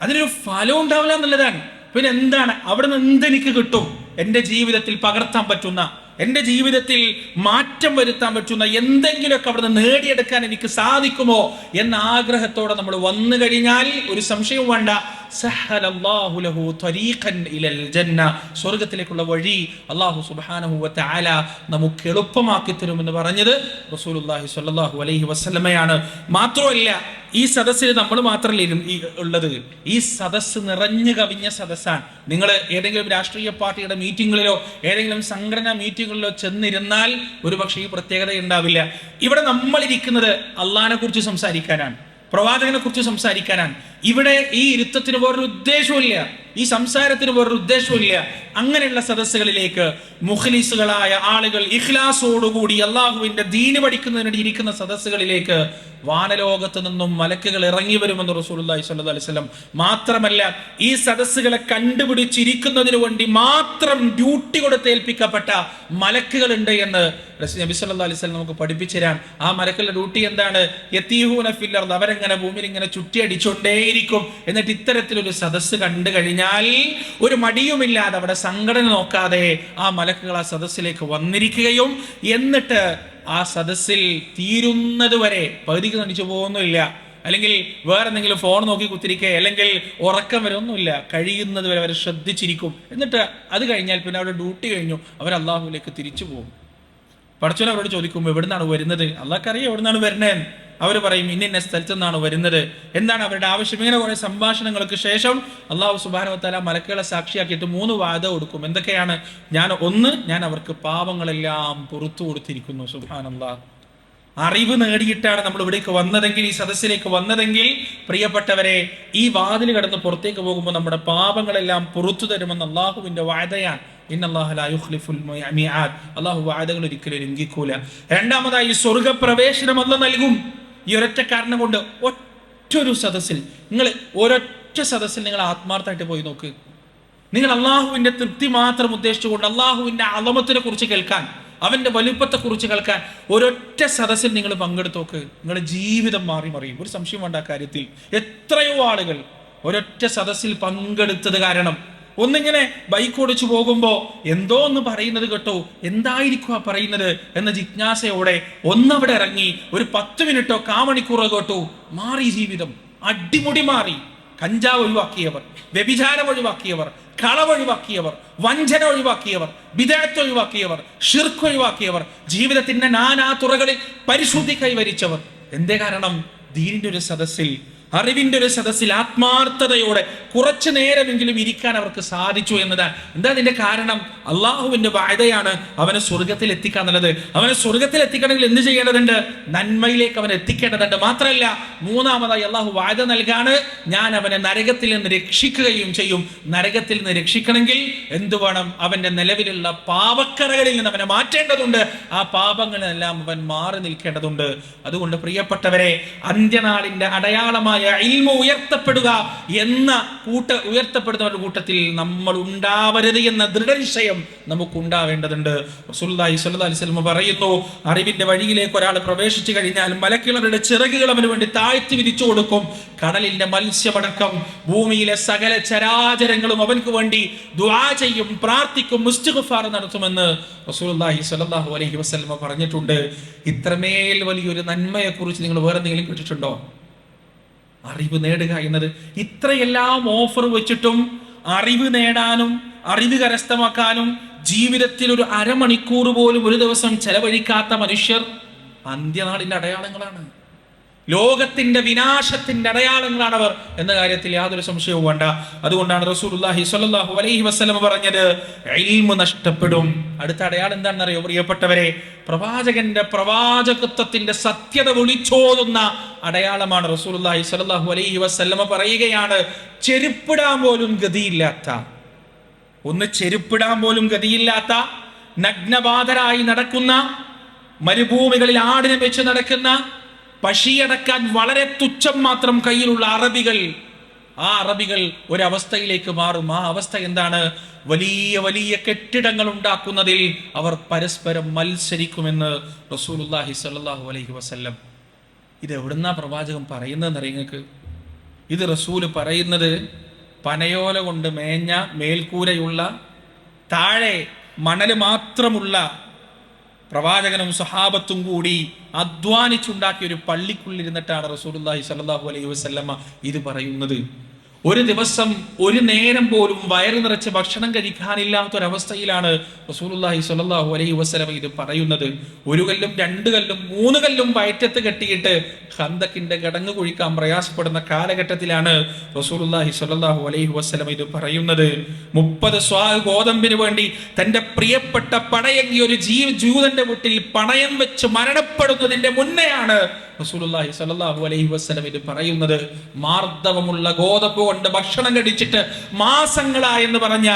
അതിനൊരു ഫലം ഉണ്ടാവില്ല എന്നുള്ളതാണ്. പിന്നെ എന്താണ് അവിടെ നിന്ന് എന്തെനിക്ക് കിട്ടും? എൻ്റെ ജീവിതത്തിൽ പകർത്താൻ പറ്റുന്ന, എൻ്റെ ജീവിതത്തിൽ മാറ്റം വരുത്താൻ പറ്റുന്ന എന്തെങ്കിലുമൊക്കെ അവിടെ നിന്ന് നേടിയെടുക്കാൻ എനിക്ക് സാധിക്കുമോ എന്ന ആഗ്രഹത്തോടെ നമ്മൾ വന്നു കഴിഞ്ഞാൽ ഒരു സംശയവും വേണ്ട, സഹലല്ലാഹു ലഹു ത്വരീഖൻ ഇലൽ ജന്ന, സ്വർഗ്ഗത്തിലേക്കുള്ള വഴി അല്ലാഹു സുബ്ഹാനഹു വ തആല നമുക്ക് എളുപ്പമാക്കി തരുമെന്ന് പറഞ്ഞത് റസൂലുള്ളാഹി സ്വല്ലല്ലാഹു അലൈഹി വസല്ലമയാണ്. മാത്രമല്ല, ഈ സദസ്സിൽ നമ്മൾ മാത്രമല്ല ഉള്ളത്, ഈ സദസ്സ് നിറഞ്ഞു കവിഞ്ഞ സദസ്സാണ്. നിങ്ങൾ ഏതെങ്കിലും രാഷ്ട്രീയ പാർട്ടിയുടെ മീറ്റിങ്ങുകളിലോ ഏതെങ്കിലും സംഘടനാ മീറ്റിങ്ങുകളിലോ ചെന്നിരുന്നാൽ ഒരുപക്ഷെ ഈ പ്രത്യേകത ഉണ്ടാവില്ല. ഇവിടെ നമ്മൾ ഇരിക്കുന്നത് അള്ളാഹിനെ കുറിച്ച് സംസാരിക്കാനാണ്, പ്രവാചകനെ കുറിച്ച് സംസാരിക്കാനാണ്. ഇവിടെ ഈ ഇരുത്തത്തിന് വേറൊരു ഉദ്ദേശവുമില്ല, ഈ സംസാരത്തിന് വേറൊരു ഉദ്ദേശവുമില്ല. അങ്ങനെയുള്ള സദസ്സുകളിലേക്ക് മുഖ്ലിസുകളായ ആളുകൾ ഇഖ്ലാസോടുകൂടി അള്ളാഹുവിന്റെ ദീന് പഠിക്കുന്നതിനിടെ ഇരിക്കുന്ന സദസ്സുകളിലേക്ക് വാനലോകത്ത് നിന്നും മലക്കുകൾ ഇറങ്ങി വരുമെന്ന് റസൂലുള്ളാഹി സ്വല്ലല്ലാഹു അലൈഹി വസല്ലം. മാത്രമല്ല, ഈ സദസ്സുകളെ കണ്ടുപിടിച്ചിരിക്കുന്നതിന് വേണ്ടി മാത്രം ഡ്യൂട്ടി കൊടുത്ത് ഏൽപ്പിക്കപ്പെട്ട മലക്കുകളുണ്ട് എന്ന് നബി സല്ലല്ലാഹു അലൈഹി വസല്ലം നമുക്ക് പഠിപ്പിച്ചു തരാൻ. ആ മലക്കുകളുടെ ഡ്യൂട്ടി എന്താണ്? യതീഹൂന ഫിൽ അർദ്, അവരെങ്ങനെ ഭൂമിയിൽ ഇങ്ങനെ ചുറ്റി അടിച്ചുകൊണ്ടേയിരിക്കും. എന്നിട്ട് ഇത്തരത്തിലൊരു സദസ്സ് കണ്ടു കഴിഞ്ഞാൽ ഒരു മടിയുമില്ലാതെ, അവിടെ സംഘടന നോക്കാതെ ആ മലക്കുകൾ ആ സദസ്സിലേക്ക് വന്നിരിക്കുകയും എന്നിട്ട് ആ സദസ്സിൽ തീരുന്നത് വരെ പകുതിക്ക് നടിച്ചു പോകുന്നില്ല, അല്ലെങ്കിൽ വേറെ എന്തെങ്കിലും ഫോൺ നോക്കി കുത്തിരിക്കുക, അല്ലെങ്കിൽ ഉറക്കം വരെ ഒന്നുമില്ല. കഴിയുന്നത് വരെ അവർ ശ്രദ്ധിച്ചിരിക്കും. എന്നിട്ട് അത് കഴിഞ്ഞാൽ പിന്നെ അവരുടെ ഡ്യൂട്ടി കഴിഞ്ഞു, അവർ അള്ളാഹുവിലേക്ക് തിരിച്ചു പോകും. പടച്ചോൻ അവരോട് ചോദിക്കും, എവിടെ നിന്നാണ് വരുന്നത്? അള്ളാഹ്ക്കറിയാം എവിടെ നിന്നാണ് വരുന്നത്. അവർ പറയും, ഇന്ന സ്ഥലത്തു നിന്നാണ് വരുന്നത്. എന്താണ് അവരുടെ ആവശ്യം? ഇങ്ങനെ കുറെ സംഭാഷണങ്ങൾക്ക് ശേഷം അള്ളാഹു സുബ്ഹാനഹു വ തആല മലക്കുകളെ സാക്ഷിയാക്കിയിട്ട് 3 വാദ കൊടുക്കും. എന്തൊക്കെയാണ്? ഞാൻ അവർക്ക് പാപങ്ങളെല്ലാം പുറത്തു കൊടുത്തിരിക്കുന്നു. സുബ്ഹാനല്ലാഹ്. അറിവ് നേടിയിട്ടാണ് നമ്മൾ ഇവിടേക്ക് വന്നതെങ്കിൽ, ഈ സദസ്സിലേക്ക് വന്നതെങ്കിൽ, പ്രിയപ്പെട്ടവരെ, ഈ വാതിൽ കടന്ന് പുറത്തേക്ക് പോകുമ്പോൾ നമ്മുടെ പാപങ്ങളെല്ലാം പുറത്തു തരുമെന്ന് അള്ളാഹുവിന്റെ വാദയാണ്. ഇന്നല്ലാഹ ലാ യുഖ്ലിഫുൽ മിആദ്. അള്ളാഹു വാദകൾ ഒരിക്കലും ലംഘിക്കൂല. രണ്ടാമതായി സ്വർഗ്ഗപ്രവേശനം അല്ലാഹു നൽകും. ഈ ഒരൊറ്റ കാരണം കൊണ്ട് ഒറ്റൊരു സദസ്സിൽ നിങ്ങൾ ആത്മാർത്ഥമായിട്ട് പോയി നോക്ക്. നിങ്ങൾ അള്ളാഹുവിന്റെ തൃപ്തി മാത്രം ഉദ്ദേശിച്ചുകൊണ്ട് അള്ളാഹുവിന്റെ അളമത്തിനെ കുറിച്ച് കേൾക്കാൻ, അവന്റെ വലുപ്പത്തെ കുറിച്ച് കേൾക്കാൻ ഒരൊറ്റ സദസ്സിൽ നിങ്ങൾ പങ്കെടുത്ത് നോക്ക്. നിങ്ങളുടെ ജീവിതം മാറി മറിയും. ഒരു സംശയം വേണ്ട കാര്യത്തിൽ. എത്രയോ ആളുകൾ ഒരൊറ്റ സദസ്സിൽ പങ്കെടുത്തത് കാരണം ഒന്നിങ്ങനെ ബൈക്ക് ഓടിച്ചു പോകുമ്പോ എന്തോ ഒന്ന് പറയുന്നത് കേട്ടോ, എന്തായിരിക്കും ആ പറയുന്നത് എന്ന ജിജ്ഞാസയോടെ ഒന്നവിടെ ഇറങ്ങി ഒരു 10 മിനിറ്റോ കാമണിക്കൂറോ കേട്ടു, മാറി ജീവിതം, അടിമുടി മാറി. കഞ്ചാവ് ഒഴിവാക്കിയവർ, വ്യഭിചാരം ഒഴിവാക്കിയവർ, കളവ് ഒഴിവാക്കിയവർ, വഞ്ചന ഒഴിവാക്കിയവർ, ബിദഅത്ത് ഒഴിവാക്കിയവർ, ശിർക്ക് ഒഴിവാക്കിയവർ, ജീവിതത്തിന്റെ നാനാ തുറകളിൽ പരിശുദ്ധി കൈവരിച്ചവർ. എന്തേ കാരണം? ദീനിന്റെ ഒരു സദസ്സിൽ, അറിവിന്റെ ഒരു സദസ്സിൽ ആത്മാർത്ഥതയോടെ കുറച്ചു നേരമെങ്കിലും ഇരിക്കാൻ അവർക്ക് സാധിച്ചു എന്നതാണ്. എന്താ അതിന്റെ കാരണം? അള്ളാഹുവിന്റെ വായതയാണ് അവനെ സ്വർഗത്തിൽ എത്തിക്കാന്നുള്ളത്. അവനെ സ്വർഗത്തിൽ എത്തിക്കണമെങ്കിൽ എന്ത് ചെയ്യേണ്ടതുണ്ട്? നന്മയിലേക്ക് അവനെ എത്തിക്കേണ്ടതുണ്ട്. മാത്രമല്ല, മൂന്നാമതായി അള്ളാഹു വായത നൽകാണ്, ഞാൻ അവനെ നരകത്തിൽ നിന്ന് രക്ഷിക്കുകയും ചെയ്യും. നരകത്തിൽ നിന്ന് രക്ഷിക്കണമെങ്കിൽ എന്തു വേണം? അവന്റെ നിലവിലുള്ള പാപക്കറകളിൽ നിന്ന് അവനെ മാറ്റേണ്ടതുണ്ട്. ആ പാപങ്ങളെല്ലാം അവൻ മാറി നിൽക്കേണ്ടതുണ്ട്. അതുകൊണ്ട് പ്രിയപ്പെട്ടവരെ, അന്ത്യനാളിന്റെ അടയാളമായ ഇൽമു ഉയർത്തപ്പെടുക എന്ന ഉയർത്തപ്പെടുന്നവരുടെ കൂട്ടത്തിൽ നമ്മൾ ഉണ്ടാവരുത് എന്ന ദൃഢനിശ്ചയം നമുക്ക് ഉണ്ടാവേണ്ടതുണ്ട്. റസൂലുള്ളാഹി സ്വല്ലല്ലാഹി അലൈഹി വസല്ലം പറയുന്നു, അറിവിന്റെ വഴിയിലേക്ക് ഒരാൾ പ്രവേശിച്ചു കഴിഞ്ഞാൽ മലക്കുകളുടെ ചിറകുകൾ അവന് വേണ്ടി താഴ്ത്തി വിരിച്ചു കൊടുക്കും. കടലിന്റെ മത്സ്യമടക്കം ഭൂമിയിലെ സകല ചരാചരങ്ങളും അവൻക്ക് വേണ്ടി ദുആ ചെയ്യും, പ്രാർത്ഥിക്കും, ഇസ്തിഗ്ഫാർ നടത്തുമെന്ന് റസൂലുള്ളാഹി സ്വല്ലല്ലാഹു അലൈഹി വസല്ലം പറഞ്ഞിട്ടുണ്ട്. ഇത്രമേൽ വലിയൊരു നന്മയെ കുറിച്ച് നിങ്ങൾ വേറെ എന്തെങ്കിലും കേട്ടിട്ടുണ്ടോ? അറിവ് നേടുക എന്നത്. ഇത്രയെല്ലാം ഓഫർ വെച്ചിട്ടും അറിവ് നേടാനും അറിവ് കരസ്ഥമാക്കാനും ജീവിതത്തിൽ ഒരു അരമണിക്കൂർ പോലും ഒരു ദിവസം ചെലവഴിക്കാത്ത മനുഷ്യർ അന്ത്യനാളിന്റെ അടയാളങ്ങളാണ്, ലോകത്തിന്റെ വിനാശത്തിന്റെ അടയാളങ്ങളാണ് അവർ എന്ന കാര്യത്തിൽ യാതൊരു സംശയവും വേണ്ട. അതുകൊണ്ടാണ് റസൂലുള്ളാഹി സ്വല്ലല്ലാഹു അലൈഹി വസല്ലം പറഞ്ഞത്, ഇൽമു നഷ്ടപ്പെടും. അടുത്ത അടയാളം എന്താണെന്നറിയോ പ്രിയപ്പെട്ടവരെ? പ്രവാചകന്റെ പ്രവാചകത്വത്തിന്റെ സത്യത വിളിച്ചോതുന്ന അടയാളമാണ്. റസൂലുള്ളാഹി സ്വല്ലല്ലാഹു അലൈഹി വസല്ലം പറയുകയാണ്, ചെരുപ്പിടാൻ പോലും ഗതിയില്ലാത്ത, ചെരുപ്പിടാൻ പോലും ഗതിയില്ലാത്ത, നഗ്നപാതരായി നടക്കുന്ന, മരുഭൂമികളിൽ ആടിനെ വെച്ച് നടക്കുന്ന, പശിയടക്കാൻ വളരെ തുച്ഛം മാത്രം കയ്യിലുള്ള അറബികൾ, ആ അറബികൾ ഒരവസ്ഥയിലേക്ക് മാറും. ആ അവസ്ഥ എന്താണ്? വലിയ വലിയ കെട്ടിടങ്ങൾ ഉണ്ടാക്കുന്നതിൽ അവർ പരസ്പരം മത്സരിക്കുമെന്ന് റസൂലുള്ളാഹി സ്വല്ലല്ലാഹു അലൈഹി വസല്ലം. ഇത് എവിടുന്നാ പ്രവാചകൻ പറയുന്നതെന്ന് അറിയുങ്ങൾക്ക്? ഇത് റസൂല് പറയുന്നത് പനയോല കൊണ്ട് മേഞ്ഞ മേൽക്കൂരയുള്ള, താഴെ മണല് മാത്രമുള്ള, പ്രവാചകനും സഹാബത്തും കൂടി അധ്വാനിച്ചുണ്ടാക്കിയ ഒരു പള്ളിക്കുള്ളിരുന്നിട്ടാണ് റസൂലുള്ളാഹി സ്വല്ലല്ലാഹു അലൈഹി വസല്ലമ ഇത് പറയുന്നത്. ഒരു ദിവസം ഒരു നേരം പോലും വയറ് നിറച്ച് ഭക്ഷണം കഴിക്കാനില്ലാത്തൊരവസ്ഥയിലാണ് റസൂലുള്ളാഹി സ്വല്ലല്ലാഹു അലൈഹി വസല്ലമ ഇത് പറയുന്നത്. 1 കല്ലും 2 കല്ലും 3 കല്ലും വയറ്റത്ത് കെട്ടിയിട്ട് ഖന്തക്കിന്റെ കിടങ്ങ് കുഴിക്കാൻ പ്രയാസപ്പെടുന്ന കാലഘട്ടത്തിലാണ് റസൂലുള്ളാഹി സ്വല്ലല്ലാഹു അലൈഹി വസല്ലമ ഇത് പറയുന്നത്. 30 സ്വാഹ് ഗോതമ്പിന് വേണ്ടി തന്റെ പ്രിയപ്പെട്ട പടയങ്കി ഒരു ജൂതന്റെ വീട്ടിൽ പണയം വെച്ച് മരണപ്പെടുന്നതിന്റെ മുന്നെയാണ് റസൂലുള്ളാഹി സ്വല്ലല്ലാഹു അലൈഹി വസല്ലം ഇത് പറയുന്നത്. മാർദ്ദവമുള്ള ഗോതമ്പ് കൊണ്ട് ഭക്ഷണം കഴിച്ചിട്ട് മാസങ്ങളായെന്ന് പറഞ്ഞ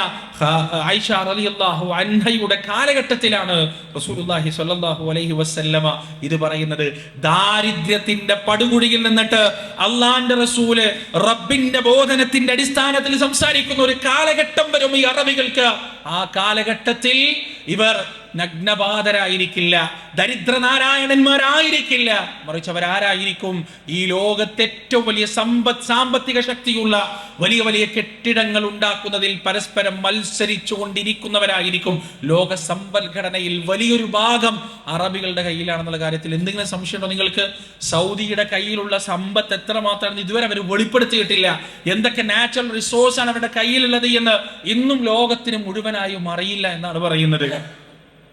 ആയിഷ റളിയല്ലാഹു അൻഹയുടെ കാലഘട്ടത്തിലാണ് റസൂലുള്ളാഹി സ്വല്ലല്ലാഹു അലൈഹി വസല്ലമ ഇത് പറയുന്നത്. ദാരിദ്ര്യത്തിന്റെ പടുകുഴിയിൽ നിന്നിട്ട് അള്ളാന്റെ റസൂല് റബ്ബിന്റെ ബോധനത്തിന്റെ അടിസ്ഥാനത്തിൽ സംസാരിക്കുന്ന ഒരു കാലഘട്ടം വരും ഈ അറബികൾക്ക്. ആ കാലഘട്ടത്തിൽ ഇവർ നഗ്നപാതരായിരിക്കില്ല, ദരിദ്രനാരായണന്മാരായിരിക്കില്ല. മറിച്ച് അവരാരായിരിക്കും? ഈ ലോകത്തെ ഏറ്റവും വലിയ സാമ്പത്തിക ശക്തിയുള്ള വലിയ വലിയ കെട്ടിടങ്ങൾ ഉണ്ടാക്കുന്നതിൽ പരസ്പരം മത്സരിച്ചു കൊണ്ടിരിക്കുന്നവരായിരിക്കും. ലോക സമ്പദ്ഘടനയിൽ വലിയൊരു ഭാഗം അറബികളുടെ കയ്യിലാണെന്നുള്ള കാര്യത്തിൽ എന്തെങ്കിലും സംശയമുണ്ടോ നിങ്ങൾക്ക്? സൗദിയുടെ കയ്യിലുള്ള സമ്പത്ത് എത്രമാത്രമാണെന്ന് ഇതുവരെ അവർ വെളിപ്പെടുത്തിയിട്ടില്ല. എന്തൊക്കെ നാച്ചുറൽ റിസോഴ്സ് ആണ് അവരുടെ കയ്യിലുള്ളത് എന്ന് ഇന്നും ലോകത്തിന് മുഴുവനായും അറിയില്ല എന്നാണ് പറയുന്നത്.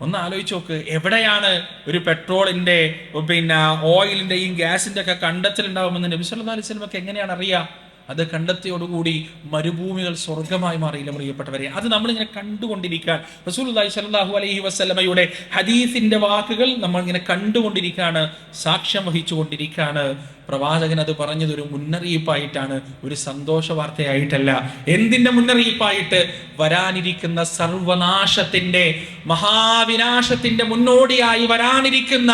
ഒന്ന് ആലോചിച്ച് നോക്ക്, എവിടെയാണ് ഒരു പെട്രോളിന്റെ ഓയിലിന്റെയും ഗ്യാസിന്റെ ഒക്കെ കണ്ടെത്തലുണ്ടാവുമെന്ന് നബി സല്ലല്ലാഹു അലൈഹി വസല്ലമക്ക് എങ്ങനെയാണ് അറിയാം? അത് കണ്ടെത്തിയോടുകൂടി മരുഭൂമികൾ സ്വർഗമായി മാറിയില്ല പ്രിയപ്പെട്ടവരെ. അത് നമ്മളിങ്ങനെ കണ്ടുകൊണ്ടിരിക്കാൻ, റസൂലുള്ളാഹി സ്വല്ലല്ലാഹു അലൈഹി വസല്ലമയുടെ ഹദീസിന്റെ വാക്കുകൾ നമ്മൾ ഇങ്ങനെ കണ്ടുകൊണ്ടിരിക്കുകയാണ്, സാക്ഷ്യം വഹിച്ചുകൊണ്ടിരിക്കുകയാണ്. പ്രവാചകൻ അത് പറഞ്ഞത് ഒരു മുന്നറിയിപ്പായിട്ടാണ്, ഒരു സന്തോഷ വാർത്തയായിട്ടല്ല. എന്തിന്റെ മുന്നറിയിപ്പായിട്ട്? വരാനിരിക്കുന്ന സർവനാശത്തിന്റെ, മഹാവിനാശത്തിന്റെ മുന്നോടിയായി വരാനിരിക്കുന്ന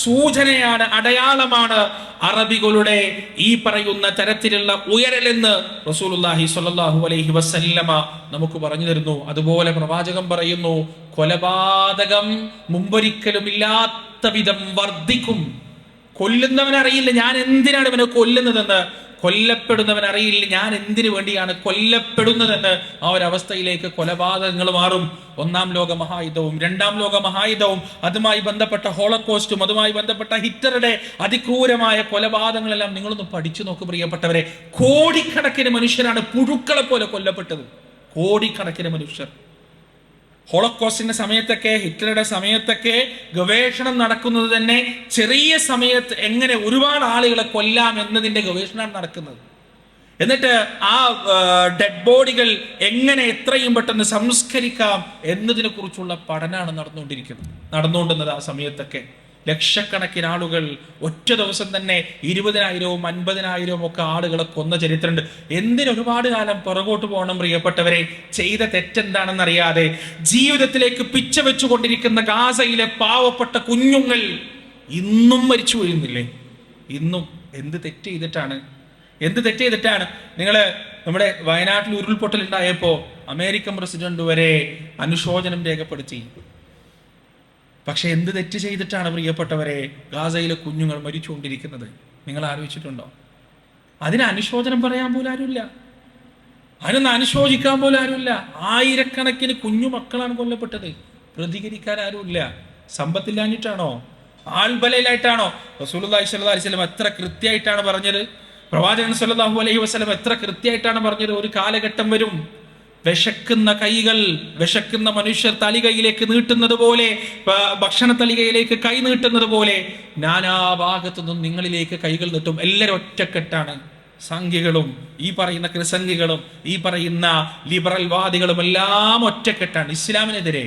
സൂചനയാണ്, അടയാളമാണ് അറബികളുടെ ഈ പറയുന്ന തരത്തിലുള്ള ഉയരലെന്ന് റസൂലുള്ളാഹി സ്വല്ലല്ലാഹു അലൈഹി വസല്ലമ നമുക്ക് പറഞ്ഞു തരുന്നു. അതുപോലെ പ്രവാചകൻ പറയുന്നു, കൊലപാതകം മുമ്പൊരിക്കലും ഇല്ലാത്ത വിധം വർദ്ധിക്കും. കൊല്ലുന്നവനറിയില്ല ഞാൻ എന്തിനാണ് ഇവനെ കൊല്ലുന്നതെന്ന്, കൊല്ലപ്പെടുന്നവൻ അറിയില്ല ഞാൻ എന്തിനു വേണ്ടിയാണ് കൊല്ലപ്പെടുന്നതെന്ന്. ആ ഒരു അവസ്ഥയിലേക്ക് കൊലപാതകങ്ങൾ മാറും. ഒന്നാം ലോക മഹായുദ്ധവും രണ്ടാം ലോക മഹായുദ്ധവും അതുമായി ബന്ധപ്പെട്ട ഹോളോകോസ്റ്റും അതുമായി ബന്ധപ്പെട്ട ഹിറ്റ്ലറുടെ അതിക്രൂരമായ കൊലപാതകങ്ങളെല്ലാം നിങ്ങളൊന്ന് പഠിച്ചു നോക്ക് പ്രിയപ്പെട്ടവരെ. കോടിക്കണക്കിന് മനുഷ്യരാണ് പുഴുക്കളെ പോലെ കൊല്ലപ്പെട്ടത്. കോടിക്കണക്കിന് മനുഷ്യർ. ഹോളോകോസ്റ്റിന്റെ സമയത്തൊക്കെ, ഹിറ്റ്ലറുടെ സമയത്തൊക്കെ ഗവേഷണം നടക്കുന്നത് തന്നെ ചെറിയ സമയത്ത് എങ്ങനെ ഒരുപാട് ആളുകളെ കൊല്ലാം എന്നതിന്റെ ഗവേഷണമാണ് നടക്കുന്നത്. എന്നിട്ട് ആ ഡെഡ് ബോഡികൾ എങ്ങനെ എത്രയും പെട്ടെന്ന് സംസ്കരിക്കാം എന്നതിനെ കുറിച്ചുള്ള പഠനമാണ് നടന്നുകൊണ്ടിരുന്നത്. ആ സമയത്തൊക്കെ ലക്ഷക്കണക്കിന് ആളുകൾ ഒറ്റ ദിവസം തന്നെ 20,000-ഉം 50,000-ഉം ഒക്കെ ആളുകളെ കൊന്ന ചരിത്രമുണ്ട്. എന്തിനൊരുപാട് കാലം പുറകോട്ട് പോകണം പ്രിയപ്പെട്ടവരെ? ചെയ്ത തെറ്റെന്താണെന്നറിയാതെ ജീവിതത്തിലേക്ക് പിച്ച വെച്ചുകൊണ്ടിരിക്കുന്ന ഗാസയിലെ പാവപ്പെട്ട കുഞ്ഞുങ്ങൾ ഇന്നും മരിച്ചു വീഴുന്നില്ലേ? ഇന്നും എന്ത് തെറ്റ് ചെയ്തിട്ടാണ്? നിങ്ങള് നമ്മുടെ വയനാട്ടിൽ ഉരുൾപൊട്ടൽ ഉണ്ടായപ്പോ അമേരിക്കൻ പ്രസിഡന്റ് വരെ അനുശോചനം രേഖപ്പെടുത്തി. പക്ഷെ എന്ത് തെറ്റ് ചെയ്തിട്ടാണ് പ്രിയപ്പെട്ടവരെ ഗാസയിലെ കുഞ്ഞുങ്ങൾ മരിച്ചുകൊണ്ടിരിക്കുന്നത്? നിങ്ങൾ ആലോചിച്ചിട്ടുണ്ടോ? അതിന് അനുശോചനം പറയാൻ പോലും ആരുമില്ല, അതിനൊന്ന് അനുശോചിക്കാൻ പോലും ആരുമില്ല. ആയിരക്കണക്കിന് കുഞ്ഞു മക്കളാണ് കൊല്ലപ്പെട്ടത്. പ്രതികരിക്കാൻ ആരുമില്ല. സമ്പത്തില്ലാഞ്ഞിട്ടാണോ? ആൾബലയിലായിട്ടാണോ? റസൂലുള്ളാഹി സ്വല്ലല്ലാഹു അലൈഹി വസല്ലം എത്ര കൃത്യമായിട്ടാണ് പറഞ്ഞത്? പ്രവാചകൻ സ്വല്ലല്ലാഹു അലൈഹി വസല്ലം എത്ര കൃത്യമായിട്ടാണ് പറഞ്ഞത്? ഒരു കാലഘട്ടം വരും, വിശക്കുന്ന കൈകൾ, വിശക്കുന്ന മനുഷ്യർ തലികയിലേക്ക് നീട്ടുന്നത് പോലെ, ഭക്ഷണ തലികയിലേക്ക് കൈ നീട്ടുന്നത് പോലെ നാനാഭാഗത്തു നിന്നും നിങ്ങളിലേക്ക് കൈകൾ നീട്ടും. എല്ലാവരും ഒറ്റക്കെട്ടാണ്. സംഘികളും ഈ പറയുന്ന ക്രിസംഘികളും ഈ പറയുന്ന ലിബറൽ വാദികളും എല്ലാം ഒറ്റക്കെട്ടാണ് ഇസ്ലാമിനെതിരെ.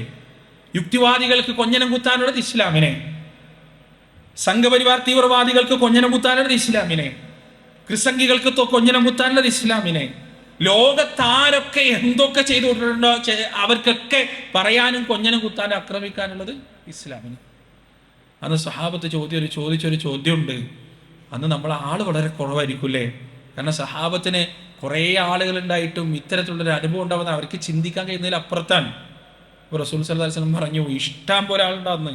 യുക്തിവാദികൾക്ക് കൊഞ്ഞനം കുത്താനുള്ളത് ഇസ്ലാമിനെ, സംഘപരിവാർ തീവ്രവാദികൾക്ക് കൊഞ്ഞനം കുത്താനുള്ളത് ഇസ്ലാമിനെ, ക്രിസംഘികൾക്ക് കൊഞ്ഞനം കുത്താനുള്ളത് ഇസ്ലാമിനെ. ലോകത്താരൊക്കെ എന്തൊക്കെ ചെയ്തുകൊണ്ടിട്ടുണ്ടോ അവർക്കൊക്കെ പറയാനും കൊഞ്ഞനം കുത്താനും ആക്രമിക്കാനുള്ളത് ഇസ്ലാമിന്. അന്ന് സഹാബത്ത് ചോദിച്ചൊരു ചോദ്യമുണ്ട്. അന്ന് നമ്മളെ ആള് വളരെ കുറവായിരിക്കും, കാരണം സഹാബത്തിന് കുറേ ആളുകൾ ഉണ്ടായിട്ടും ഇത്തരത്തിലുള്ളൊരു അനുഭവം ഉണ്ടാവുന്ന അവർക്ക് ചിന്തിക്കാൻ കഴിയുന്നതിൽ അപ്പുറത്താണ്. ഇപ്പോൾ റസൂൽ സല്ലല്ലാഹു അലൈഹി വസല്ലം പറഞ്ഞു, ഇഷ്ടം പോലെ ആളുണ്ടാവുന്ന,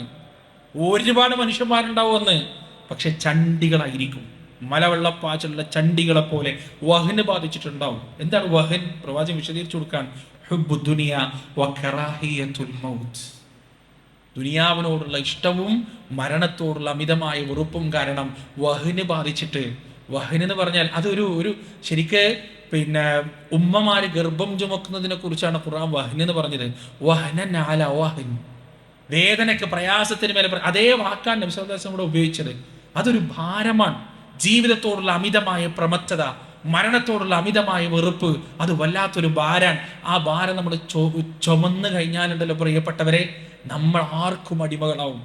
ഒരുപാട് മനുഷ്യന്മാരുണ്ടാവുമെന്ന്, പക്ഷെ ചണ്ടികളായിരിക്കും. മലവെള്ളപ്പാച്ചുള്ള ചണ്ടികളെ പോലെ വഹന് ബാധിച്ചിട്ടുണ്ടാവും. എന്താണ് വഹൻ? പ്രവാചകൻ വിശദീകരിച്ചു കൊടുക്കാൻ, ഹുബ്ബുദ് ദുനിയ വ കറാഹിയത്തുൽ മൗത്ത്. ദുനിയാവിനോടുള്ള ഇഷ്ടവും മരണത്തോടുള്ള അമിതമായ വെറുപ്പും കാരണം വഹന് ബാധിച്ചിട്ട്. വഹൻ എന്ന് പറഞ്ഞാൽ അതൊരു ശരിക്ക് ഉമ്മമാര് ഗർഭം ചുമക്കുന്നതിനെ കുറിച്ചാണ് ഖുർആൻ വഹൻ എന്ന് പറഞ്ഞത്. വഹനൻ അല വഹൻ, വേദനയ്ക്ക് പ്രയാസത്തിന് മേലെ, അതേ വാക്കാണ് നബി സല്ലല്ലാഹു അലൈഹി വസല്ലം കൂടെ ഉപയോഗിച്ചത്. അതൊരു ഭാരമാണ്. ജീവിതത്തോടുള്ള അമിതമായ പ്രമത്തത, മരണത്തോടുള്ള അമിതമായ വെറുപ്പ്, അത് വല്ലാത്തൊരു ഭാരാണ്. ആ ഭാരം നമ്മൾ ചുമന്ന് കഴിഞ്ഞാലുണ്ടല്ലോ പ്രിയപ്പെട്ടവരെ, നമ്മൾ ആർക്കും അടിമകളാവും,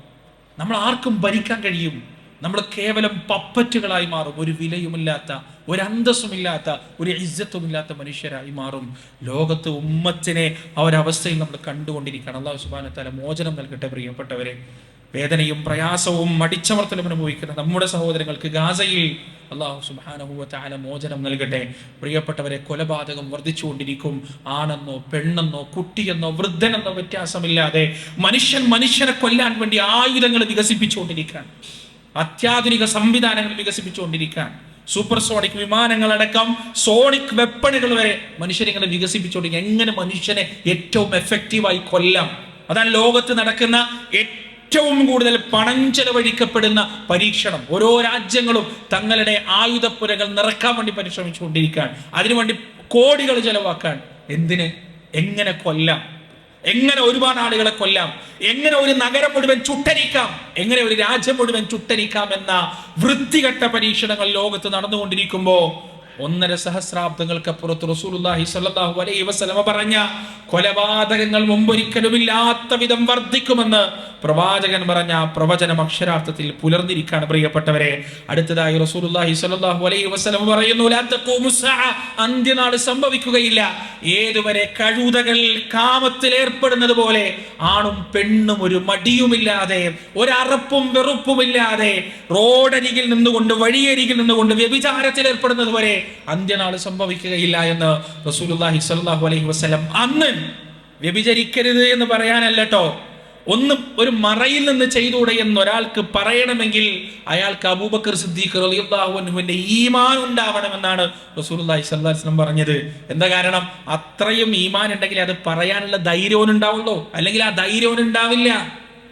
നമ്മൾ ആർക്കും ഭരിക്കാൻ കഴിയും. നമ്മൾ കേവലം പപ്പറ്റുകളായി മാറും. ഒരു വിലയുമില്ലാത്ത, ഒരു അന്തസ്സുമില്ലാത്ത, ഒരു ഇസ്സത്തുമില്ലാത്ത മനുഷ്യരായി മാറും. ലോകത്ത് ഉമ്മത്തിനെ ആ ഒരവസ്ഥയിൽ നമ്മൾ കണ്ടുകൊണ്ടിരിക്കണം. അല്ലാഹു സുബ്ഹാനഹു വ തആല മോചനം നൽകട്ടെ പ്രിയപ്പെട്ടവരെ. വേദനയും പ്രയാസവും അടിച്ചമർത്തലും അനുഭവിക്കുന്ന നമ്മുടെ സഹോദരങ്ങൾക്ക് ഗാസയിൽ അല്ലാഹു സുബ്ഹാനഹു വ തആല മോചനം നൽകട്ടെ. പ്രിയപ്പെട്ടവരെ, കൊലപാതകം വർദ്ധിച്ചുകൊണ്ടിരിക്കും. ആണെന്നോ പെണ്ണെന്നോ കുട്ടിയെന്നോ വൃദ്ധനെന്നോ വ്യത്യാസമില്ലാതെ മനുഷ്യനെ കൊല്ലാൻ വേണ്ടി ആയുധങ്ങൾ വികസിപ്പിച്ചുകൊണ്ടിരിക്കാൻ, അത്യാധുനിക സംവിധാനങ്ങൾ വികസിപ്പിച്ചുകൊണ്ടിരിക്കാൻ, സൂപ്പർസോണിക് വിമാനങ്ങളടക്കം സോണിക് വെപ്പണുകൾ വരെ മനുഷ്യരിങ്ങനെ വികസിപ്പിച്ചുകൊണ്ടിരിക്കുക. എങ്ങനെ മനുഷ്യനെ ഏറ്റവും എഫക്റ്റീവായി കൊല്ലാം, അതാണ് ലോകത്ത് നടക്കുന്ന ഏറ്റവും കൂടുതൽ പണം ചെലവഴിക്കപ്പെടുന്ന പരീക്ഷണം. ഓരോ രാജ്യങ്ങളും തങ്ങളുടെ ആയുധപ്പുരകൾ നിറക്കാൻ വേണ്ടി പരിശ്രമിച്ചുകൊണ്ടിരിക്കുകയാണ്. അതിനുവേണ്ടി കോടികൾ ചെലവാക്കാൻ. എന്തിന്? എങ്ങനെ കൊല്ലാം, എങ്ങനെ ഒരുപാട് ആളുകളെ കൊല്ലാം, എങ്ങനെ ഒരു നഗരം മുഴുവൻ ചുട്ടരിക്കാം, എങ്ങനെ ഒരു രാജ്യം മുഴുവൻ ചുട്ടരിക്കാം എന്ന വൃത്തികെട്ട പരീക്ഷണങ്ങൾ ലോകത്ത് നടന്നുകൊണ്ടിരിക്കുമ്പോൾ 1.5 സഹസ്രാബ്ദങ്ങൾക്കപ്പുറത്ത് റസൂലുള്ളാഹി സ്വല്ലല്ലാഹു അലൈഹി വസല്ലമ പറഞ്ഞ കൊലപാതകങ്ങൾ മുമ്പൊരിക്കലുമില്ലാത്ത വിധം വർദ്ധിക്കുമെന്ന് പ്രവാചകൻ പറഞ്ഞ പ്രവചനം അക്ഷരാർത്ഥത്തിൽ പുലർന്നിരിക്കുകയാണ്. പ്രിയപ്പെട്ടവരെ, അടുത്തതായി റസൂലുള്ളാഹി സ്വല്ലല്ലാഹു അലൈഹി വസല്ലമ പറയുന്നു, ലാ തഖൂമു സ്സഅ, അന്ത്യനാൾ സംഭവിക്കുകയില്ല ഏതുവരെ കഴുതകൾ കാമത്തിൽ ഏർപ്പെടുന്നത് പോലെ ആണും പെണ്ണും ഒരു മടിയുമില്ലാതെ, ഒരറപ്പും വെറുപ്പുമില്ലാതെ റോഡരികിൽ നിന്നുകൊണ്ട്, വഴിയരികിൽ നിന്നുകൊണ്ട് വ്യഭിചാരത്തിൽ ഏർപ്പെടുന്നത് വരെ അന്ത്യനാൾ സംഭവിക്കുകയില്ല എന്ന് റസൂലുള്ളാഹി സ്വല്ലല്ലാഹു അലൈഹി വസല്ലം. അന്ന് വ്യഭിചരിക്കരുത് എന്ന് പറയാനല്ലോ, ഒരു മറയിൽ നിന്ന് ചെയ്തൂടെ എന്നൊരാൾക്ക് പറയണമെങ്കിൽ അയാൾക്ക് അബൂബക്കർ സിദ്ദീഖ് റളിയല്ലാഹു അൻഹുവിന്റെ ഈമാൻ ഉണ്ടാവണമെന്നാണ് റസൂലുള്ളാഹി സ്വല്ലല്ലാഹു അലൈഹി വസല്ലം പറഞ്ഞത്. എന്താ കാരണം? അത്രയും ഈമാൻ ഉണ്ടെങ്കിൽ അത് പറയാനുള്ള ധൈര്യം ഉണ്ടാവുള്ളൂ, അല്ലെങ്കിൽ ആ ധൈര്യം ഉണ്ടാവില്ല,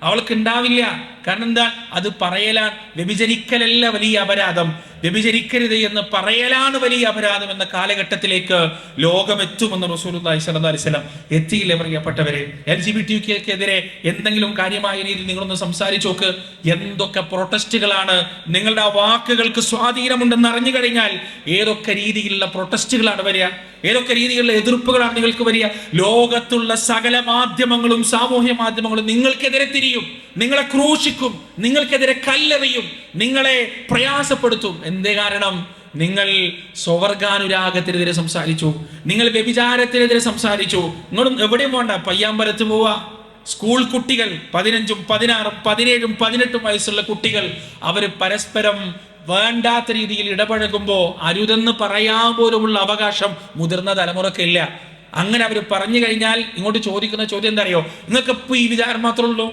അവൾക്ക് ഉണ്ടാവില്ല. കാരണം എന്താ? അത് പറയലാൻ, വ്യഭിചരിക്കലല്ല വലിയ അപരാധം, വ്യഭിചരിക്കരുത് എന്ന് പറയലാണ് വലിയ അപരാധം എന്ന കാലഘട്ടത്തിലേക്ക് ലോകം എത്തുമെന്ന് റസൂലുള്ളാഹി സ്വല്ലല്ലാഹു അലൈഹി വസല്ലം എത്തിയില്ലേ? പ്രിയപ്പെട്ടവരെ, LGBTQ-ക്കെതിരെ എന്തെങ്കിലും കാര്യമായ രീതിയിൽ നിങ്ങളൊന്ന് സംസാരിച്ചു നോക്ക്. എന്തൊക്കെ പ്രൊട്ടസ്റ്റുകളാണ്! നിങ്ങളുടെ ആ വാക്കുകൾക്ക് സ്വാധീനമുണ്ടെന്ന് അറിഞ്ഞു കഴിഞ്ഞാൽ ഏതൊക്കെ രീതിയിലുള്ള പ്രൊട്ടസ്റ്റുകളാണ് വരിക, ഏതൊക്കെ രീതിയിലുള്ള എതിർപ്പുകളാണ് നിങ്ങൾക്ക് വരിക. ലോകത്തുള്ള സകല മാധ്യമങ്ങളും സാമൂഹ്യ മാധ്യമങ്ങളും നിങ്ങൾക്കെതിരെ തിരിയും, നിങ്ങളെ ക്രൂശിക്കും, നിങ്ങൾക്കെതിരെ കല്ലെറിയും, നിങ്ങളെ പ്രയാസപ്പെടുത്തും. എന്തേ കാരണം? നിങ്ങൾ സ്വവർഗാനുരാഗത്തിനെതിരെ സംസാരിച്ചു, നിങ്ങൾ വ്യഭിചാരത്തിനെതിരെ സംസാരിച്ചു. നിങ്ങളും എവിടെയും വേണ്ട, പയ്യാമ്പലത്ത് പോവാ. സ്കൂൾ കുട്ടികൾ 15, 16, 17, 18 വയസ്സുള്ള കുട്ടികൾ അവര് പരസ്പരം വേണ്ടാത്ത രീതിയിൽ ഇടപഴകുമ്പോൾ അരുതെന്ന് പറയാൻ പോലുമുള്ള അവകാശം മുതിർന്ന തലമുറക്കില്ല. അങ്ങനെ അവർ പറഞ്ഞു കഴിഞ്ഞാൽ ഇങ്ങോട്ട് ചോദിക്കുന്ന ചോദ്യം എന്താ അറിയോ? നിങ്ങൾക്ക് ഇപ്പൊ ഈ വിചാരം മാത്രമേ ഉള്ളൂ,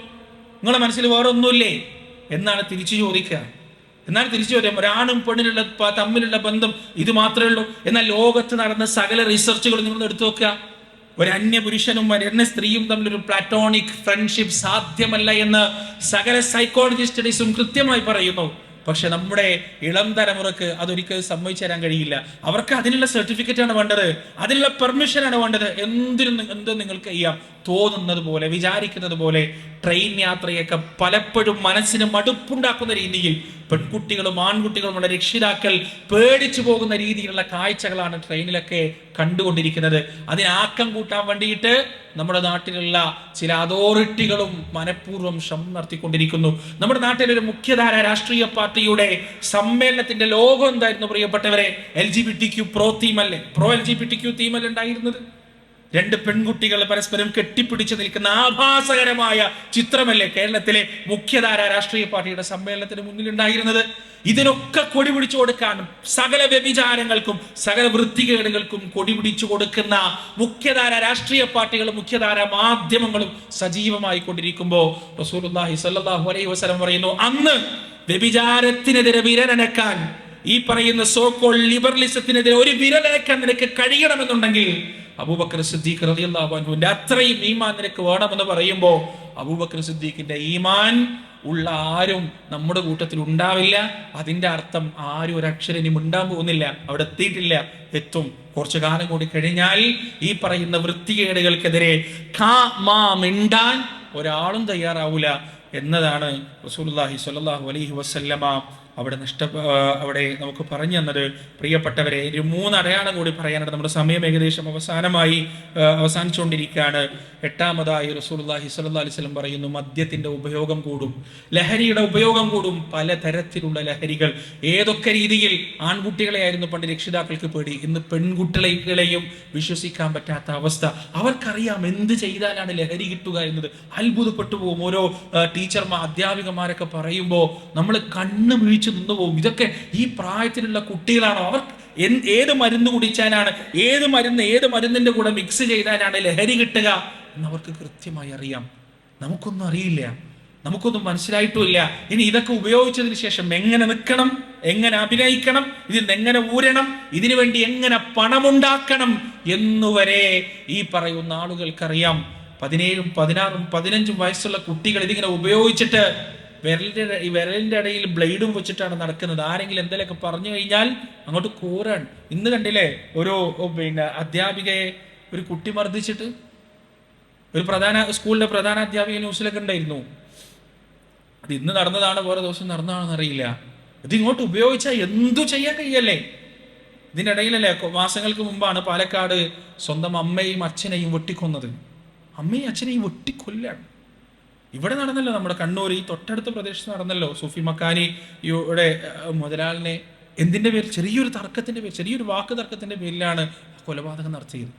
നിങ്ങളുടെ മനസ്സിൽ വേറെ ഒന്നുമില്ലേ എന്നാണ് തിരിച്ചു ചോദിക്കുക. എന്നാൽ തിരിച്ചു ചോദ്യം, ഒരാണും പെണ്ണിനുള്ള തമ്മിലുള്ള ബന്ധം ഇത് മാത്രമേ ഉള്ളൂ. എന്നാൽ ലോകത്ത് നടന്ന സകല റിസർച്ചുകൾ നിങ്ങൾ എടുത്തു നോക്കുക. ഒരു അന്യ പുരുഷനും ഒരു അന്യ സ്ത്രീയും തമ്മിലൊരു പ്ലാറ്റോണിക് ഫ്രണ്ട്ഷിപ്പ് സാധ്യമല്ല എന്ന് സകല സൈക്കോളജി സ്റ്റഡീസും കൃത്യമായി പറയുന്നു. പക്ഷെ നമ്മുടെ ഇളം തലമുറക്ക് അതൊരിക്കലും സമ്മതിച്ചു തരാൻ കഴിയില്ല. അവർക്ക് അതിനുള്ള സർട്ടിഫിക്കറ്റ് ആണ് വേണ്ടത്, അതിനുള്ള പെർമിഷൻ ആണ് വേണ്ടത്. എന്തും നിങ്ങൾക്ക് ചെയ്യാം, തോന്നുന്നത് പോലെ, വിചാരിക്കുന്നത് പോലെ. ട്രെയിൻ യാത്രയൊക്കെ പലപ്പോഴും മനസ്സിന് മടുപ്പുണ്ടാക്കുന്ന രീതിയിൽ പെൺകുട്ടികളും ആൺകുട്ടികളുമുള്ള രക്ഷിതാക്കൾ പേടിച്ചു പോകുന്ന രീതിയിലുള്ള കാഴ്ചകളാണ് ട്രെയിനിലൊക്കെ കണ്ടുകൊണ്ടിരിക്കുന്നത്. അതിനാക്കം കൂട്ടാൻ വേണ്ടിയിട്ട് നമ്മുടെ നാട്ടിലുള്ള ചില അതോറിറ്റികളും മനഃപൂർവ്വം ശ്രമം നടത്തിക്കൊണ്ടിരിക്കുന്നു. നമ്മുടെ നാട്ടിലൊരു മുഖ്യധാര രാഷ്ട്രീയ പാർട്ടിയുടെ സമ്മേളനത്തിന്റെ ലോഗോ എന്തായിരുന്നു പ്രിയപ്പെട്ടവരെ? LGBTQ പ്രോ തീമല്ലേ, പ്രോ LGBTQ തീമല്ലേ ഉണ്ടായിരുന്നത്? 2 പെൺകുട്ടികൾ പരസ്പരം കെട്ടിപ്പിടിച്ചു നിൽക്കുന്ന ആഭാസകരമായ ചിത്രമല്ലേ കേരളത്തിലെ മുഖ്യധാര രാഷ്ട്രീയ പാർട്ടിയുടെ സമ്മേളനത്തിന് മുന്നിൽ ഉണ്ടായിരുന്നത്? ഇതിനൊക്കെ കൊടി പിടിച്ചു കൊടുക്കാൻ, സകല വ്യഭിചാരങ്ങൾക്കും സകല വൃത്തികേടുകൾക്കും കൊടി പിടിച്ചു കൊടുക്കുന്ന മുഖ്യധാര രാഷ്ട്രീയ പാർട്ടികളും മുഖ്യധാര മാധ്യമങ്ങളും സജീവമായി കൊണ്ടിരിക്കുമ്പോൾ റസൂലുള്ളാഹി സ്വല്ലല്ലാഹു അലൈഹി വസല്ലം പറയുന്നു, അന്ന് വ്യഭിചാരത്തിനെതിരെ വിരലനക്കാൻ, ഈ പറയുന്ന സോ കോൾ ലിബറലിസത്തിനെതിരെ ഒരു വിരലനക്കാൻ നിനക്ക് കഴിയണമെന്നുണ്ടെങ്കിൽ അബൂബക്കർ സിദ്ദീഖ് റളിയല്ലാഹു അൻഹുവിന്റെ അത്രയും ഈമാൻ നിനക്ക് വേണമെന്ന് പറയുമ്പോൾ അബൂബക്കർ സിദ്ദീഖിന്റെ ഈമാൻ ഉള്ള ആരും നമ്മുടെ കൂട്ടത്തിൽ ഉണ്ടാവില്ല. അതിന്റെ അർത്ഥം ആരും ഒരക്ഷരം ഇനി മിണ്ടാൻ പോകുന്നില്ല, അവിടെ എത്തിയിട്ടില്ല, എത്തും. കുറച്ചു കാലം കൂടി കഴിഞ്ഞാൽ ഈ പറയുന്ന വൃത്തികേടുകൾക്കെതിരെ ഒരാളും തയ്യാറാവൂല എന്നതാണ് റസൂലുള്ളാഹി സ്വല്ലല്ലാഹു അലൈഹി വസല്ലമ അവിടെ നമുക്ക് പറഞ്ഞു തന്നത്. പ്രിയപ്പെട്ടവരെ, ഒരു 3 അടയാളം കൂടി പറയാനുണ്ട്. നമ്മുടെ സമയം ഏകദേശം അവസാനിച്ചുകൊണ്ടിരിക്കുകയാണ്. 8-മതായി റസൂലുള്ളാഹി സ്വല്ലല്ലാഹി അലൈഹി വസല്ലം പറയുന്നു, മദ്യത്തിന്റെ ഉപയോഗം കൂടും, ലഹരിയുടെ ഉപയോഗം കൂടും. പലതരത്തിലുള്ള ലഹരികൾ, ഏതൊക്കെ രീതിയിൽ. ആൺകുട്ടികളെയായിരുന്നു പണ്ട് രക്ഷിതാക്കൾക്ക് പേടി, ഇന്ന് പെൺകുട്ടികളെയും വിശ്വസിക്കാൻ പറ്റാത്ത അവസ്ഥ. അവർക്കറിയാം എന്ത് ചെയ്താലാണ് ലഹരി കിട്ടുക എന്നത്. അത്ഭുതപ്പെട്ടു പോകും. ഓരോ ടീച്ചർമാർ, അധ്യാപികമാരൊക്കെ പറയുമ്പോൾ നമ്മൾ കണ്ണ് വീഴ്ച നിന്നു പോകും. ഇതൊക്കെ ഈ പ്രായത്തിലുള്ള കുട്ടികളാണോ? അവർ ഏത് മരുന്ന് കുടിച്ചാലാണ്, ഏത് മരുന്നിന്റെ കൂടെ മിക്സ് ചെയ്താലാണ് ലഹരി കിട്ടുക എന്നവർക്ക് കൃത്യമായി അറിയാം. നമുക്കൊന്നും അറിയില്ല, നമുക്കൊന്നും മനസ്സിലായിട്ടുമില്ല. ഇനി ഇതൊക്കെ ഉപയോഗിച്ചതിന് ശേഷം എങ്ങനെ നിൽക്കണം, എങ്ങനെ അഭിനയിക്കണം, ഇതിൽ എങ്ങനെ ഊരണം, ഇതിനു വേണ്ടി എങ്ങനെ പണമുണ്ടാക്കണം എന്നുവരെ ഈ പറയുന്ന ആളുകൾക്കറിയാം. 17, 16, 15 വയസ്സുള്ള കുട്ടികൾ ഇതിങ്ങനെ ഉപയോഗിച്ചിട്ട് വിരലിന്റെ ഇടയിൽ ബ്ലേഡും വെച്ചിട്ടാണ് നടക്കുന്നത്. ആരെങ്കിലും എന്തെങ്കിലുമൊക്കെ പറഞ്ഞു കഴിഞ്ഞാൽ അങ്ങോട്ട് കൂറാൻ. ഇന്ന് കണ്ടില്ലേ, ഒരു അധ്യാപികയെ ഒരു കുട്ടി മർദ്ദിച്ചിട്ട്, ഒരു സ്കൂളിലെ പ്രധാന അധ്യാപിക ന്യൂസിലൊക്കെ ഉണ്ടായിരുന്നു. അത് ഇന്ന് നടന്നതാണ്, വേറെ ദിവസം നടന്നതാണെന്ന് അറിയില്ല. ഇതിങ്ങോട്ട് ഉപയോഗിച്ചാൽ എന്തു ചെയ്യാൻ കഴിയല്ലേ. ഇതിൻ്റെ ഇടയിലല്ലേ, മാസങ്ങൾക്ക് മുമ്പാണ് പാലക്കാട് സ്വന്തം അമ്മയും അച്ഛനെയും വെട്ടിക്കൊന്നത്. അമ്മയും അച്ഛനെയും വെട്ടിക്കൊല്ലാണ്. ഇവിടെ നടന്നല്ലോ, നമ്മുടെ കണ്ണൂർ ഈ തൊട്ടടുത്ത പ്രദേശത്ത് നടന്നല്ലോ. സൂഫി മക്കാനിയുടെ മുതലാളിനെ എന്തിൻ്റെ പേരിൽ, ചെറിയൊരു വാക്ക് തർക്കത്തിൻ്റെ പേരിലാണ് കൊലപാതകം നടത്തിയത്.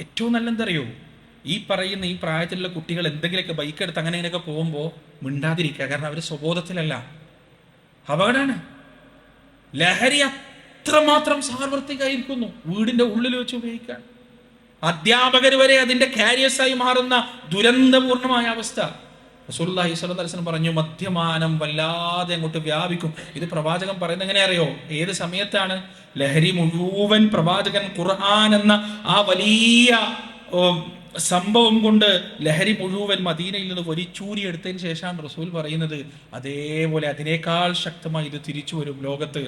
ഏറ്റവും നല്ലെന്തറിയോ, ഈ പ്രായത്തിലുള്ള കുട്ടികൾ എന്തെങ്കിലുമൊക്കെ ബൈക്ക് എടുത്ത് അങ്ങനെയൊക്കെ പോകുമ്പോൾ മിണ്ടാതിരിക്കുക. കാരണം അവർ സ്വബോധത്തിലല്ല. അപകടമാണ്. ലഹരി അത്രമാത്രം സാർവത്രികമായിരിക്കുന്നു. വീടിന്റെ ഉള്ളിൽ വെച്ച് ഉപയോഗിക്കാൻ അധ്യാപകർ വരെ അതിന്റെ കാരിയേഴ്സായി മാറുന്ന ദുരന്തപൂർണമായ അവസ്ഥ. റസൂലുള്ളാഹി സ്വല്ലല്ലാഹി അലൈഹി വസല്ലം പറഞ്ഞു, മദ്യപാനം വല്ലാതെ അങ്ങോട്ട് വ്യാപിക്കും. ഇത് പ്രവാചകൻ പറയുന്നത് എങ്ങനെ അറിയോ? ഏത് സമയത്താണ്? ലഹരി മുഴുവൻ പ്രവാചകൻ ഖുർആൻ എന്ന ആ വലിയ സംഭവം കൊണ്ട് ലഹരി മുഴുവൻ മദീനയിൽ നിന്ന് വലിച്ചൂരി എടുത്തതിന് ശേഷമാണ് റസൂൽ പറയുന്നത്, അതേപോലെ അതിനേക്കാൾ ശക്തമായി ഇത് തിരിച്ചു വരും ലോകത്ത്.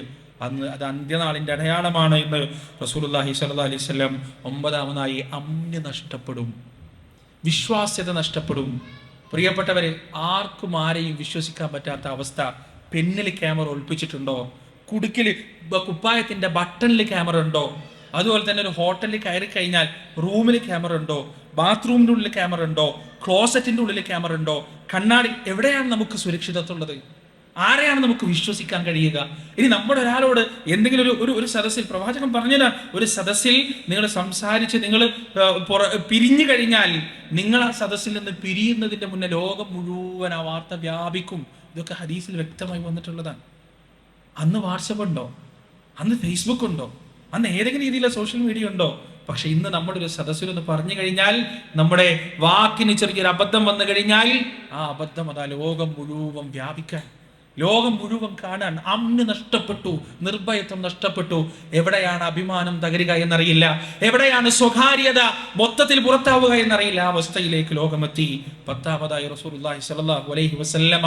അത് അന്ത്യനാളിന്റെ അടയാളമാണ് എന്ന് റസൂലുള്ളാഹി സ്വല്ലല്ലാഹി അലൈഹി വസല്ലം. 9-മതായി അമ്ന് നഷ്ടപ്പെടും, വിശ്വാസ്യത നഷ്ടപ്പെടും. പ്രിയപ്പെട്ടവരെ, ആർക്കും ആരെയും വിശ്വസിക്കാൻ പറ്റാത്ത അവസ്ഥ. പെന്നിൽ ക്യാമറ ഒളിപ്പിച്ചിട്ടുണ്ടോ? കുപ്പായത്തിന്റെ ബട്ടണിൽ ക്യാമറ ഉണ്ടോ? അതുപോലെ തന്നെ ഒരു ഹോട്ടലിൽ കയറി കഴിഞ്ഞാൽ റൂമിൽ ക്യാമറ ഉണ്ടോ? ബാത്റൂമിന്റെ ഉള്ളിൽ ക്യാമറ ഉണ്ടോ? ക്ലോസറ്റിന്റെ ഉള്ളിൽ ക്യാമറ ഉണ്ടോ? കണ്ണാടി. എവിടെയാണ് നമുക്ക് സുരക്ഷിതത്വമുള്ളത്? ആരെയാണ് നമുക്ക് വിശ്വസിക്കാൻ കഴിയുക? ഇനി നമ്മുടെ ഒരാളോട് എന്തെങ്കിലും ഒരു സദസ്സിൽ, പ്രവാചകൻ പറഞ്ഞത്, ഒരു സദസ്സിൽ നിങ്ങൾ സംസാരിച്ച് നിങ്ങൾ പിരിഞ്ഞു കഴിഞ്ഞാൽ നിങ്ങൾ ആ സദസ്സിൽ നിന്ന് പിരിയുന്നതിന്റെ മുന്നേ ലോകം മുഴുവൻ ആ വാർത്ത വ്യാപിക്കും. ഇതൊക്കെ ഹദീസിൽ വ്യക്തമായി വന്നിട്ടുള്ളതാണ്. അന്ന് വാട്സപ്പ് ഉണ്ടോ? അന്ന് ഫേസ്ബുക്ക് ഉണ്ടോ? അന്ന് ഏതെങ്കിലും രീതിയിലുള്ള സോഷ്യൽ മീഡിയ ഉണ്ടോ? പക്ഷെ ഇന്ന് നമ്മുടെ ഒരു സദസ്സിലൊന്ന് പറഞ്ഞു കഴിഞ്ഞാൽ, നമ്മുടെ വാക്കിന് ചെറിയൊരു അബദ്ധം വന്നു കഴിഞ്ഞാൽ ആ അബദ്ധം അതാ ലോകം മുഴുവൻ വ്യാപിക്കാൻ, ലോകം മുഴുവൻ കാണാൻ. അമ്ന് നഷ്ടപ്പെട്ടു, നിർഭയത്വം നഷ്ടപ്പെട്ടു. എവിടെയാണ് അഭിമാനം തകരുക എന്നറിയില്ല, എവിടെയാണ് സ്വകാര്യത മൊത്തത്തിൽ പുറത്താവുക എന്നറിയില്ല. ആ അവസ്ഥയിലേക്ക് ലോകമെത്തി. 10-മതായി റസൂലുള്ളാഹി സ്വല്ലല്ലാഹു അലൈഹി വസല്ലമ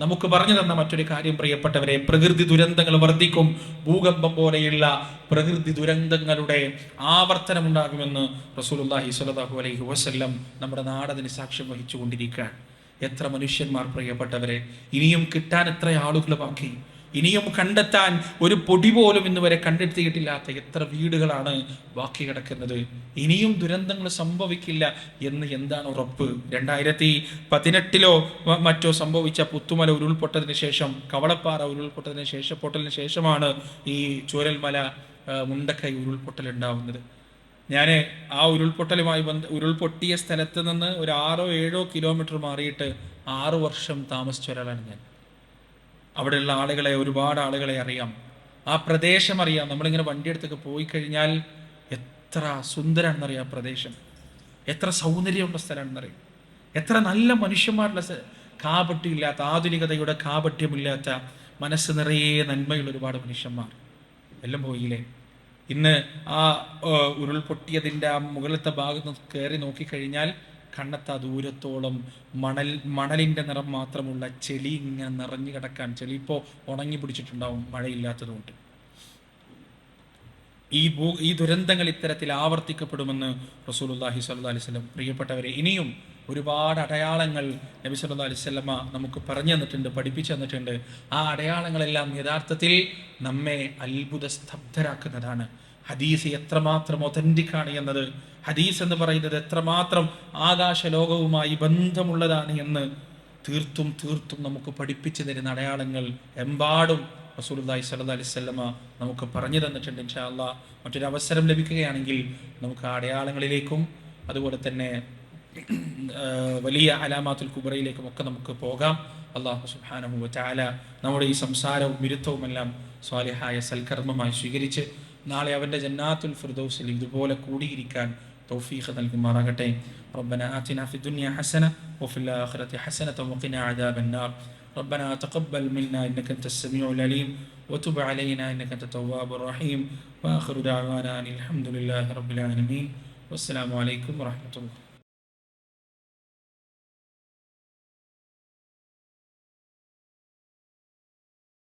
നമുക്ക് പറഞ്ഞു തന്ന മറ്റൊരു കാര്യം, പ്രിയപ്പെട്ടവരെ, പ്രകൃതി ദുരന്തങ്ങൾ വർദ്ധിക്കും. ഭൂകമ്പം പോലെയുള്ള പ്രകൃതി ദുരന്തങ്ങളുടെ ആവർത്തനം ഉണ്ടാകുമെന്ന് റസൂലുള്ളാഹി സ്വല്ലല്ലാഹു അലൈഹി വസല്ലം നമ്മുടെ നാടതിന് സാക്ഷ്യം വഹിച്ചുകൊണ്ടിരിക്കുകയാണ്. എത്ര മനുഷ്യന്മാർ, പ്രിയപ്പെട്ടവരെ, ഇനിയും കിട്ടാൻ എത്ര ആളുകൾ ബാക്കി, ഇനിയും കണ്ടെത്താൻ ഒരു പൊടി പോലും ഇന്ന് വരെ കണ്ടെത്തിയിട്ടില്ലാത്ത എത്ര വീടുകളാണ് ബാക്കി കിടക്കുന്നത്. ഇനിയും ദുരന്തങ്ങൾ സംഭവിക്കില്ല എന്ന് എന്താണ് ഉറപ്പ്? 2018 മറ്റോ സംഭവിച്ച പുത്തുമല ഉരുൾപൊട്ടതിന് ശേഷം, കവളപ്പാറ പൊട്ടലിന് ശേഷമാണ് ഈ ചൂരൽമല മുണ്ടക്കൈ ഉരുൾപൊട്ടൽ ഉണ്ടാവുന്നത്. ഞാൻ ആ ഉരുൾപൊട്ടിയ സ്ഥലത്ത് നിന്ന് ഒരു 6-7 കിലോമീറ്റർ മാറിയിട്ട് 6 വർഷം താമസിച്ച ഒരാളാണ് ഞാൻ. അവിടെയുള്ള ഒരുപാട് ആളുകളെ അറിയാം, ആ പ്രദേശം അറിയാം. നമ്മളിങ്ങനെ വണ്ടിയെടുത്തൊക്കെ പോയി കഴിഞ്ഞാൽ എത്ര സുന്ദരമാണെന്നറിയാം പ്രദേശം, എത്ര സൗന്ദര്യമുള്ള സ്ഥലമാണെന്നറിയാം, എത്ര നല്ല മനുഷ്യന്മാരുള്ള, കാപട്യമില്ലാത്ത, ആധുനികതയുടെ കാപട്യമില്ലാത്ത, മനസ്സ് നിറയെ നന്മയുള്ള ഒരുപാട് മനുഷ്യന്മാർ. എല്ലാം പോയില്ലേ? ഇന്ന് ആ ഉരുൾപൊട്ടിയതിൻ്റെ ആ മുകളിലത്തെ ഭാഗത്ത് കയറി നോക്കിക്കഴിഞ്ഞാൽ കണ്ണെത്താ ദൂരത്തോളം മണലിൻ്റെ നിറം മാത്രമുള്ള ചെളി ഇങ്ങനെ നിറഞ്ഞു കിടക്കാൻ. ചെളി ഇപ്പോൾ ഉണങ്ങി പിടിച്ചിട്ടുണ്ടാവും മഴയില്ലാത്തതുകൊണ്ട്. ഈ ദുരന്തങ്ങൾ ഇത്തരത്തിൽ ആവർത്തിക്കപ്പെടുമെന്ന് റസൂലുള്ളാഹി സ്വല്ലല്ലാഹി അലൈഹി വസല്ലം. പ്രിയപ്പെട്ടവരെ, ഇനിയും ഒരുപാട് അടയാളങ്ങൾ നബി സല്ലല്ലാഹു അലൈഹി വസല്ലമ നമുക്ക് പറഞ്ഞു തന്നിട്ടുണ്ട്, പഠിപ്പിച്ചു തന്നിട്ടുണ്ട്. ആ അടയാളങ്ങളെല്ലാം യഥാർത്ഥത്തിൽ നമ്മെ അത്ഭുത സ്തബ്ധരാക്കുന്നതാണ്. ഹദീസ് എത്രമാത്രം ഒതന്റിക്കാണ് എന്നത്, ഹദീസ് എന്ന് പറയുന്നത് എത്രമാത്രം ആകാശലോകവുമായി ബന്ധമുള്ളതാണ് എന്ന് തീർത്തും നമുക്ക് പഠിപ്പിച്ചു തരുന്ന അടയാളങ്ങൾ എമ്പാടും റസൂലുള്ളാഹി സ്വല്ലല്ലാഹു അലൈഹി വസല്ലമ നമുക്ക് പറഞ്ഞു തന്നിട്ടുണ്ട്. ഇൻഷാ അല്ലാഹ് മറ്റൊരു അവസരം ലഭിക്കുകയാണെങ്കിൽ നമുക്ക് ആ അടയാളങ്ങളിലേക്കും അതുപോലെ തന്നെ വലിയ അലാമാത്തുൽ കുബറയിലേക്കും ഒക്കെ നമുക്ക് പോകാം. അല്ലാഹു സുബ്ഹാനഹു വ തആല നമ്മുടെ ഈ സംസാരവും വിരുദ്ധവുമെല്ലാം സ്വാലിഹായ സൽക്കർമ്മമായി സ്വീകരിച്ച് നാളെ അവൻ്റെ ജന്നാത്തുൽ ഫിർദൗസിൽ ഇതുപോലെ കൂടിയിരിക്കാൻ തൗഫീഖ് നൽകുമാറാകട്ടെ. റബ്ബനാ ആതിനാ ഫിദ്ദുനിയ ഹസന വഫിൽ ആഖിറതി ഹസനത വഖിനാ അദാബന്നാർ. ربنا تقبل منا إنك أنت السميع العليم وتب علينا إنك أنت التواب الرحيم وآخر دعوانا أن الحمد لله رب العالمين والسلام عليكم ورحمة الله.